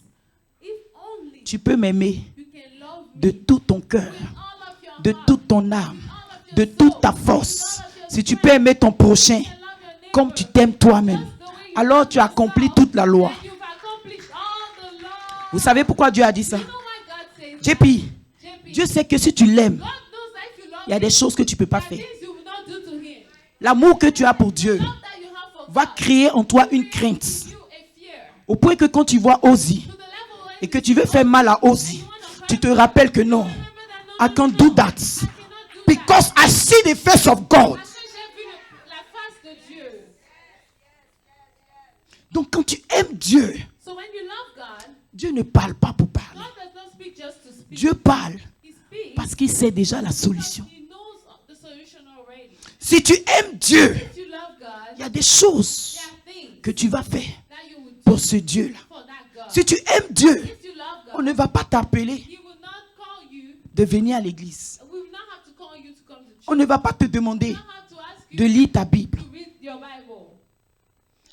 if only tu peux m'aimer you can love me de tout ton cœur, with all of your de heart, toute ton âme, all of your de soul, toute ta with force, all of your si tu strength, peux aimer ton prochain and love your neighbor, comme tu t'aimes toi-même, just the way you alors love tu accomplis yourself, toute la loi. then you've accomplished all the law. Vous savez pourquoi Dieu a dit ça? You know why God says that? JP, JP, Dieu sait que si tu l'aimes, God knows that if you love il y a des him, choses que tu ne peux pas there are faire. things you will not do to him. L'amour que tu as pour Dieu Love that you have for va God créer en toi une creates crainte. in you a fear. Au point que quand tu vois Ozzy To the level when et que tu veux faire mal à Ozzy, tu te rappelles que non, remember that I can't do that. I cannot do Because I see the face of God. Parce que j'ai vu la face de Dieu. Donc quand tu aimes Dieu, So when you love God, Dieu ne parle pas pour parler. God does not speak just to speak. Dieu parle He speaks parce qu'il sait déjà la solution. because he knows the solution already. Si tu aimes Dieu, If you love God, il y a des choses there are things que tu vas faire that you will do pour ce Dieu-là. for that God. Si tu aimes Dieu, If you love on God, ne va pas t'appeler he will not call you. de venir à l'église. We will not have to call you to come to church. On ne va pas te demander We will not have to ask you de lire ta Bible. to read your Bible.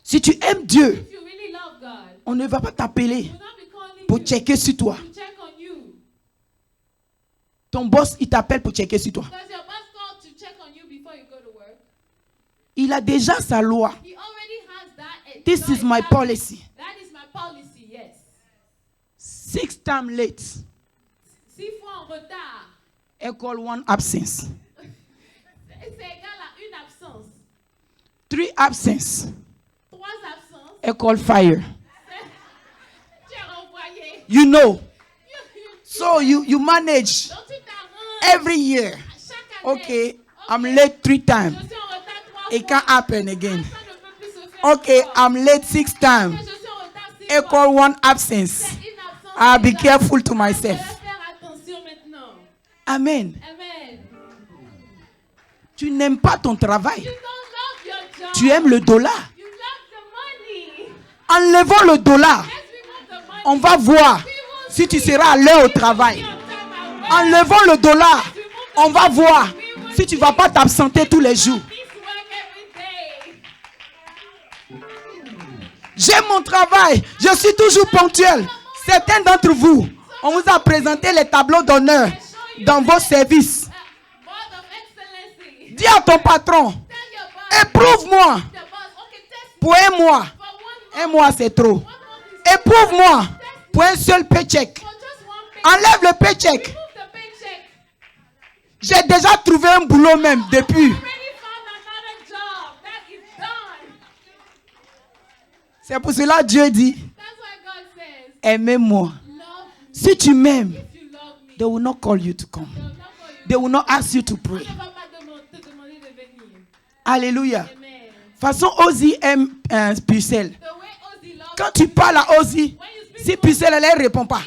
Si tu aimes Dieu, If you really love God, on ne va pas t'appeler we will not be calling pour you checker sur toi. to check on you. Ton boss, il t'appelle pour checker sur toi. Does your boss call to check on you before you go to work? Il a déjà sa loi. He already has that. This is my policy. That is my policy, yes. 6 times late 6 fois en retard, equal 1 absence. c'est égal à une absence. 3 absence 3 absences, equal fire. tu es renvoyé. You know. You- So you manage Donc tu t'arranges every year. chaque année. Okay, I'm late 3 times. Je suis en retard 3 It fois. can't happen again. Ça ne peut plus se faire. Okay, encore. I'm late 6 times. Je suis en retard 6 fois. Equal 1 absence. C'est une absence. I'll be égale. careful to Je vais myself. faire attention maintenant. Amen. Amen. Tu n'aimes pas ton travail. You don't love your job. Tu aimes le dollar. You love the money. Enlevons le dollar. Let's remove the money. On va voir si tu seras à l'heure au travail. Enlevons le dollar. On va voir si tu ne vas pas t'absenter tous les jours. J'aime mon travail. Je suis toujours ponctuel. Certains d'entre vous, on vous a présenté les tableaux d'honneur dans vos services. Dis à ton patron, éprouve-moi pour 1 mois. 1 mois, c'est trop. Éprouve-moi pour un seul paycheck. Enlève le paycheck. J'ai déjà trouvé un boulot même depuis. C'est pour cela que Dieu dit, aimez-moi. Si tu m'aimes, they will not call you to come. They will not ask you to pray. Alléluia. Façon Ozzy aime Pucelle. Quand tu parles à Ozzy, si Pucelle elle ne répond pas.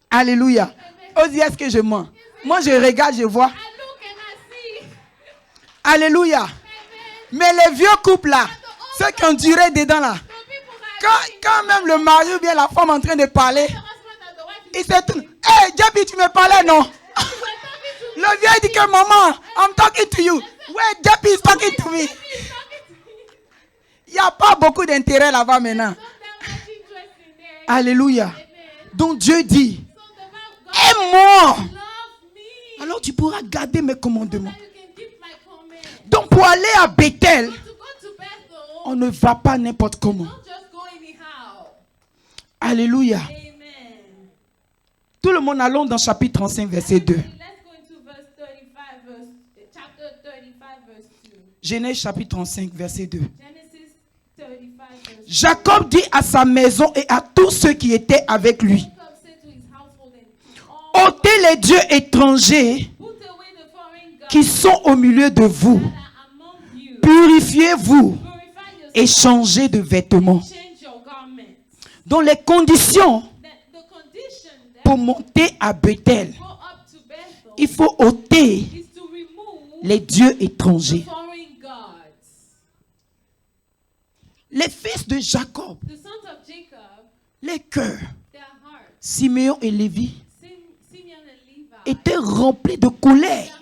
Alléluia. Ozzy, est-ce que je mens? Moi je regarde, je vois. Alléluia. Mais les vieux couples là, ceux qui ont duré dedans là, quand même le mari ou bien la femme est en train de parler, Il s'est tourné. Hey, Jabi, tu me parlais, non? Le vieux dit que maman, I'm talking to you. Ouais, Jabi is talking to me. Il n'y a pas beaucoup d'intérêt là-bas maintenant. Alléluia. Donc Dieu dit, aime-moi. Alors tu pourras garder mes commandements. Donc pour aller à Bethel, on ne va pas n'importe comment. Alléluia. Tout le monde, allons dans chapitre 35, verset 2. Genèse chapitre 35, verset 2. Jacob dit à sa maison et à tous ceux qui étaient avec lui, ôtez les dieux étrangers qui sont au milieu de vous. Purifiez-vous et changez de vêtements. Dans les conditions pour monter à Bethel, il faut ôter les dieux étrangers. Les fils de Jacob, les cœurs, Siméon et Lévi, étaient remplis de colère.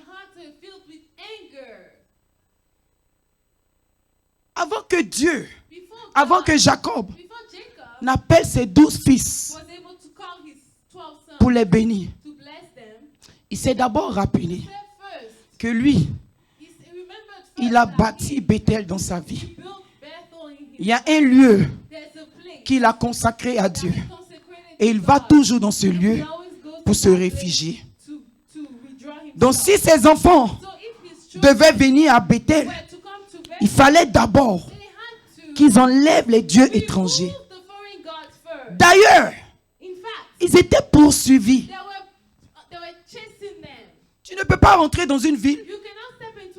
Avant que Jacob n'appelle ses 12 fils pour les bénir, il s'est d'abord rappelé que lui, il a bâti Bethel dans sa vie. Il y a un lieu qu'il a consacré à Dieu. Et il va toujours dans ce lieu pour se réfugier. Donc si ses enfants devaient venir à Bethel, il fallait d'abord qu'ils enlèvent les dieux étrangers. D'ailleurs, ils étaient poursuivis. Tu ne peux pas rentrer dans une ville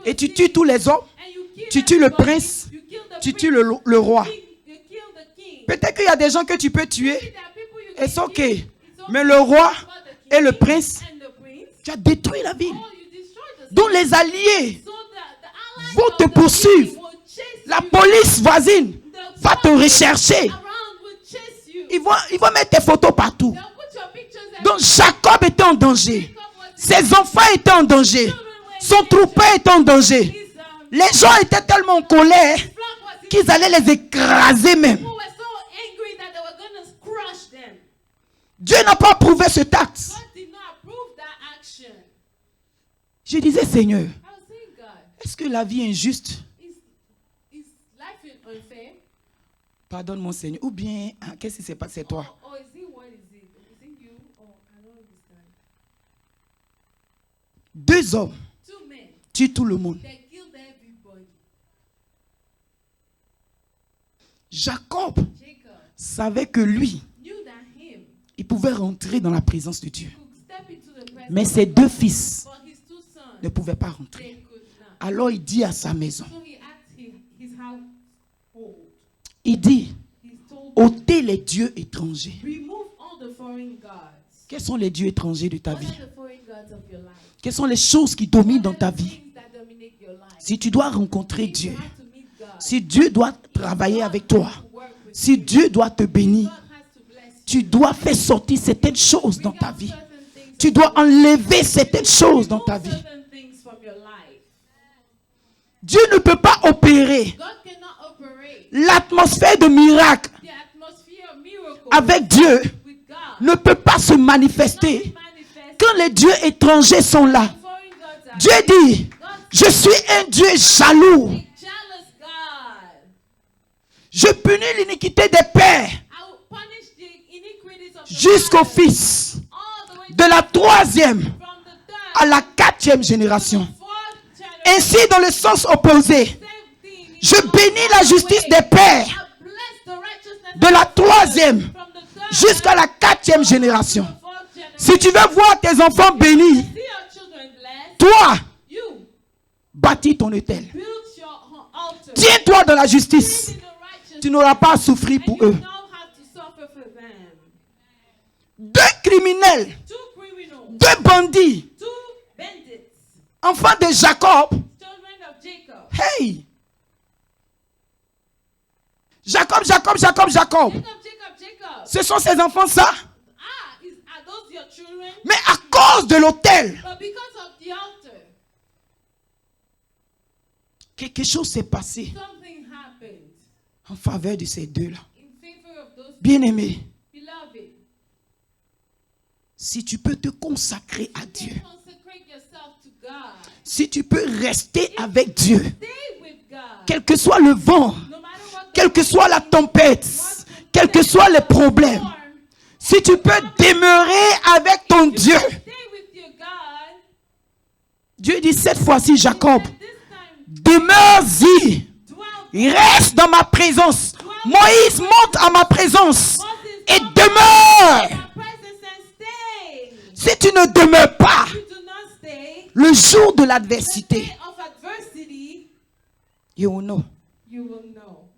et tu tues tous les hommes, tu tues le prince, tu tues le roi. Peut-être qu'il y a des gens que tu peux tuer et c'est ok. Mais le roi et le prince, tu as détruit la ville. Donc les alliés vont te poursuivre. La police voisine va te rechercher. Ils vont mettre tes photos partout. Donc Jacob était en danger. Ses enfants étaient en danger. Son troupeau était en danger. Les gens étaient tellement en colère qu'ils allaient les écraser même. Dieu n'a pas approuvé cet acte. Je disais, Seigneur, est-ce que la vie est injuste? Pardonne mon Seigneur. Ou bien, qu'est-ce qui s'est passé, toi? Deux hommes tuent tout le monde. Jacob savait que lui, il pouvait rentrer dans la présence de Dieu. Mais ses deux fils ne pouvaient pas rentrer. Alors il dit à sa maison, il dit, ôtez les dieux étrangers. Quels sont les dieux étrangers de ta vie? Quelles sont les choses qui dominent dans ta vie? Si tu dois rencontrer Dieu, si Dieu doit travailler avec toi, si Dieu doit te bénir, tu dois faire sortir certaines choses dans ta vie. Tu dois enlever certaines choses dans ta vie. Dieu ne peut pas opérer l'atmosphère de miracle avec Dieu ne peut pas se manifester quand les dieux étrangers sont là. Dieu dit, je suis un Dieu jaloux. Je punis l'iniquité des pères jusqu'au fils, de la 3e à la 4e génération. Ainsi, dans le sens opposé, je bénis la justice des pères de la 3e jusqu'à la 4e génération. Si tu veux voir tes enfants bénis, toi, bâtis ton autel. Tiens-toi dans la justice. Tu n'auras pas à souffrir pour eux. Deux criminels, deux bandits, enfants de Jacob. Hey! Jacob. Ce sont ses enfants, ça? those your children? Mais à cause de l'autel, But because of the altar, quelque chose s'est passé something happened en faveur de ces deux-là. in favor of those Bien-aimé, beloved. si tu peux te consacrer à Dieu, Consecrate yourself to God. si tu peux rester avec Dieu, Stay with God. quel que soit le vent, No matter what quelle que soit la tempête, quels que soient les problèmes, storm, si tu peux demeurer avec ton Dieu. stay with your God. Dieu dit cette fois-ci, Jacob, This time, demeure-y, dwell. reste dans ma présence. Moïse monte à ma présence et demeure. My presence and stay. Si tu ne demeures pas, You do not stay. le jour de The l'adversité, day of adversity, you will know. you will know.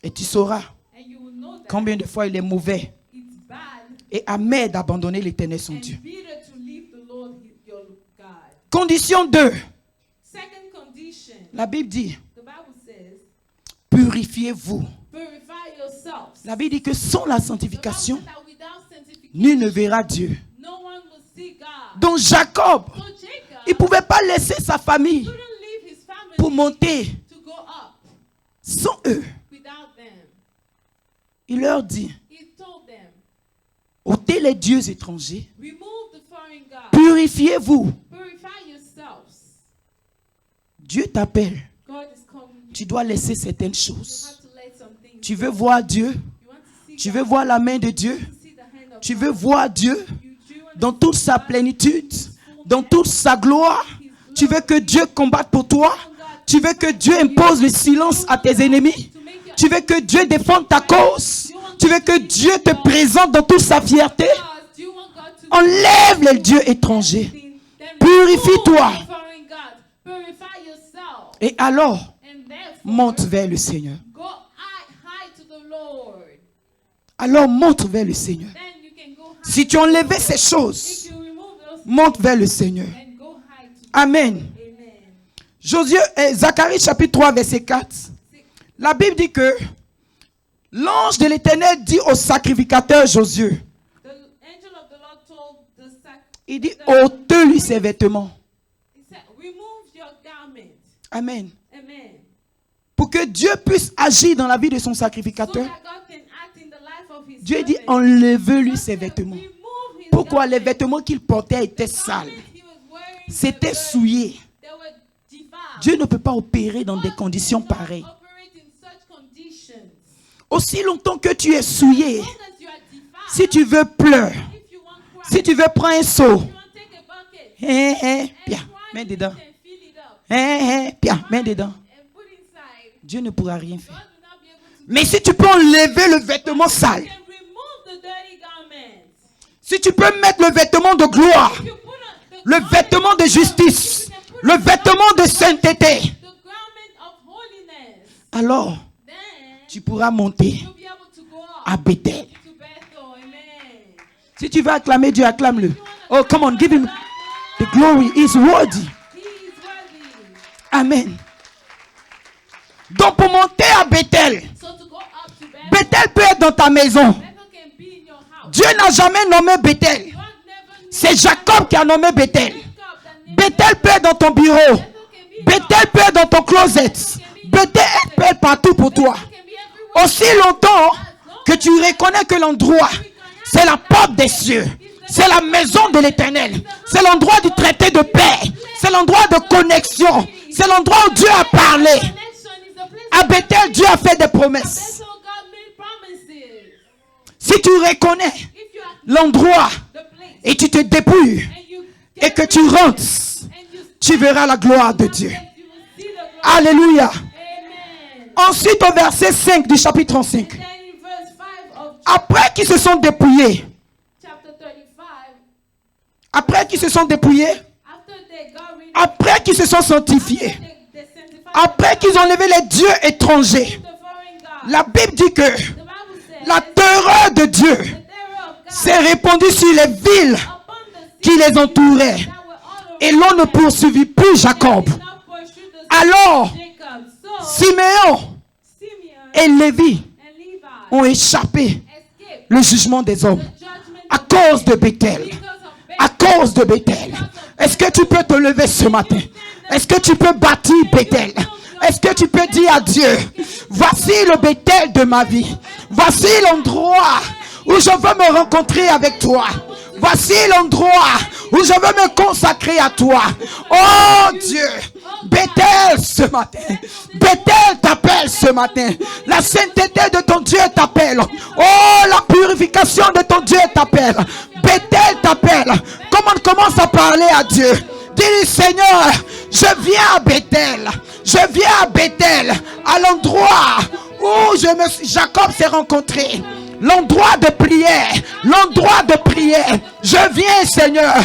Et tu sauras And you will know that combien de fois il est mauvais it's bad et amer d'abandonner l'Éternel son and Dieu. bitter to leave the Lord your God. Condition 2. Second condition, La Bible dit, the Bible says, purifiez-vous. purify yourselves. La Bible dit que sans la The Bible sanctification, says that without sanctification, nul ne verra Dieu. no one will see God. Donc Jacob, So Jacob il ne pouvait pas laisser sa famille couldn't leave his family pour monter to go up sans eux. without them. Il leur dit, He told them, ôtez les dieux étrangers, remove the foreign gods, purifiez-vous. purify yourselves. Dieu t'appelle. God is calling you. Tu dois laisser certaines You choses. have to let some things Tu go. veux voir Dieu, You want to see tu God. veux voir la main de Dieu, You want to see the hand of tu God. veux voir Dieu You do want dans to toute see sa God, plénitude, dans toute sa gloire. Tu veux que Dieu combatte pour toi. Tu veux que Dieu impose le silence à tes ennemis. to make your Tu veux que Dieu défende ta cause. Tu veux que Dieu te présente dans toute sa fierté. gods. Do you want God to Enlève les dieux étrangers. Then Purifie-toi. remove the foreign gods. Purify yourself. Et alors, And therefore, monte vers le Seigneur. go high to the Lord. Alors, monte vers le Seigneur. Then you can go high. Si tu enlevais ces If choses, you remove those monte vers le Seigneur. and go high to Amen. Amen. Josué, Zacharie chapitre 3 verset 4. La Bible dit que l'ange de l'Éternel dit au sacrificateur Josué, The angel of the Lord told the il dit, ôte-lui ses vêtements. he said, remove your garment. Amen. Amen. Pour que Dieu puisse agir dans la vie de son So sacrificateur, that God can act in the life of his Dieu dit, servant. enlevez-lui God ses said, vêtements. remove his Pourquoi? Les garment. vêtements qu'il portait étaient The sales. garment he was wearing C'était were souillé. they were defiled. Dieu ne peut pas opérer dans des God conditions cannot pareilles. operate in such conditions. Aussi longtemps que tu es souillé, As long as you are defiled, si tu veux pleurer, if you want cry, si tu veux prendre un seau, you want take a bucket and bien, cry mets in it dedans. and fill it up. Bien, mets dedans. And put inside. Dieu ne pourra rien faire. God will not be able to Mais si tu peux enlever le vêtement sale, You can remove the dirty garments. si tu peux mettre le vêtement de gloire, You put on the le garment vêtement de of justice, you can put le on vêtement de sainteté, the garment of holiness. alors Then tu pourras monter you'll be able to go up à Bethel. to Bethel. Amen. Si tu veux acclamer Dieu, acclame-le. Oh, come on, give him the glory. He's worthy. He is worthy. Amen. Donc pour monter à Bethel, So to go up to Bethel, Bethel peut être dans ta maison. Bethel can be in your house. Dieu n'a jamais nommé Bethel. God never knew C'est Jacob qui a nommé Bethel. Jacob that named Bethel peut être dans ton bureau. Bethel can be in Bethel peut être dans ton closet. Bethel peut être partout pour toi. Bethel can be everywhere. Aussi longtemps que tu reconnais que l'endroit, c'est la porte des cieux. C'est la maison de l'Éternel. C'est l'endroit du traité de paix. C'est l'endroit de connexion. C'est l'endroit où Dieu a parlé. Connection is the place À Bethel, Dieu a fait des promesses. Bethel God made promises. Si tu reconnais If you are l'endroit the place et tu te dépouilles and you et que tu rentres, tu verras la gloire de Dieu. you will see the glory. Alléluia. Amen. Ensuite, au verset 5 du chapitre 35. Then in verse 5 of Après qu'ils se sont dépouillés, chapter 35, après qu'ils se sont dépouillés, after they got rid of après qu'ils se sont sanctifiés, they sanctified après qu'ils ont levé les dieux étrangers, the foreign God. la Bible dit que The Bible says la terreur de Dieu the terror of God s'est répandue sur les villes upon the qui les entouraient that were all et l'on ne poursuivit plus Jacob. did not pursue the Alors, Jacob. So Siméon Simeon et Lévi and Levi ont échappé escaped le jugement des hommes. the judgment À cause de Bethel. À cause de Bethel. Est-ce que tu peux te lever ce matin? Est-ce que tu peux bâtir Bethel? Est-ce que tu peux dire à Dieu, voici le Bethel de ma vie. Voici l'endroit où je veux me rencontrer avec toi. Voici l'endroit où je veux me consacrer à toi. Oh Dieu, Bethel ce matin. Bethel t'appelle ce matin. La sainteté de ton Dieu t'appelle. Oh, la purification de ton Dieu t'appelle. Bethel t'appelle. Commence à parler à Dieu. Dis, Seigneur, je viens à Bethel. Je viens à Bethel, à l'endroit où Jacob s'est rencontré. L'endroit de prière, l'endroit de prière. Je viens, Seigneur,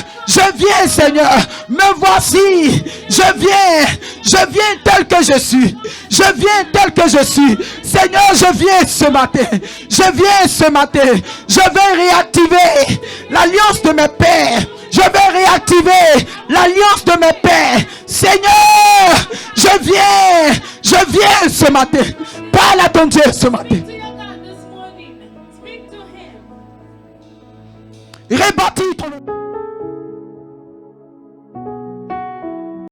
me voici. Je viens tel que je suis. Je viens tel que je suis. Seigneur, je viens ce matin. Je vais réactiver l'alliance de mes pères. Je vais réactiver l'alliance de mes pères. Seigneur, je viens ce matin. Parle à ton Dieu ce matin. Rebâtis ton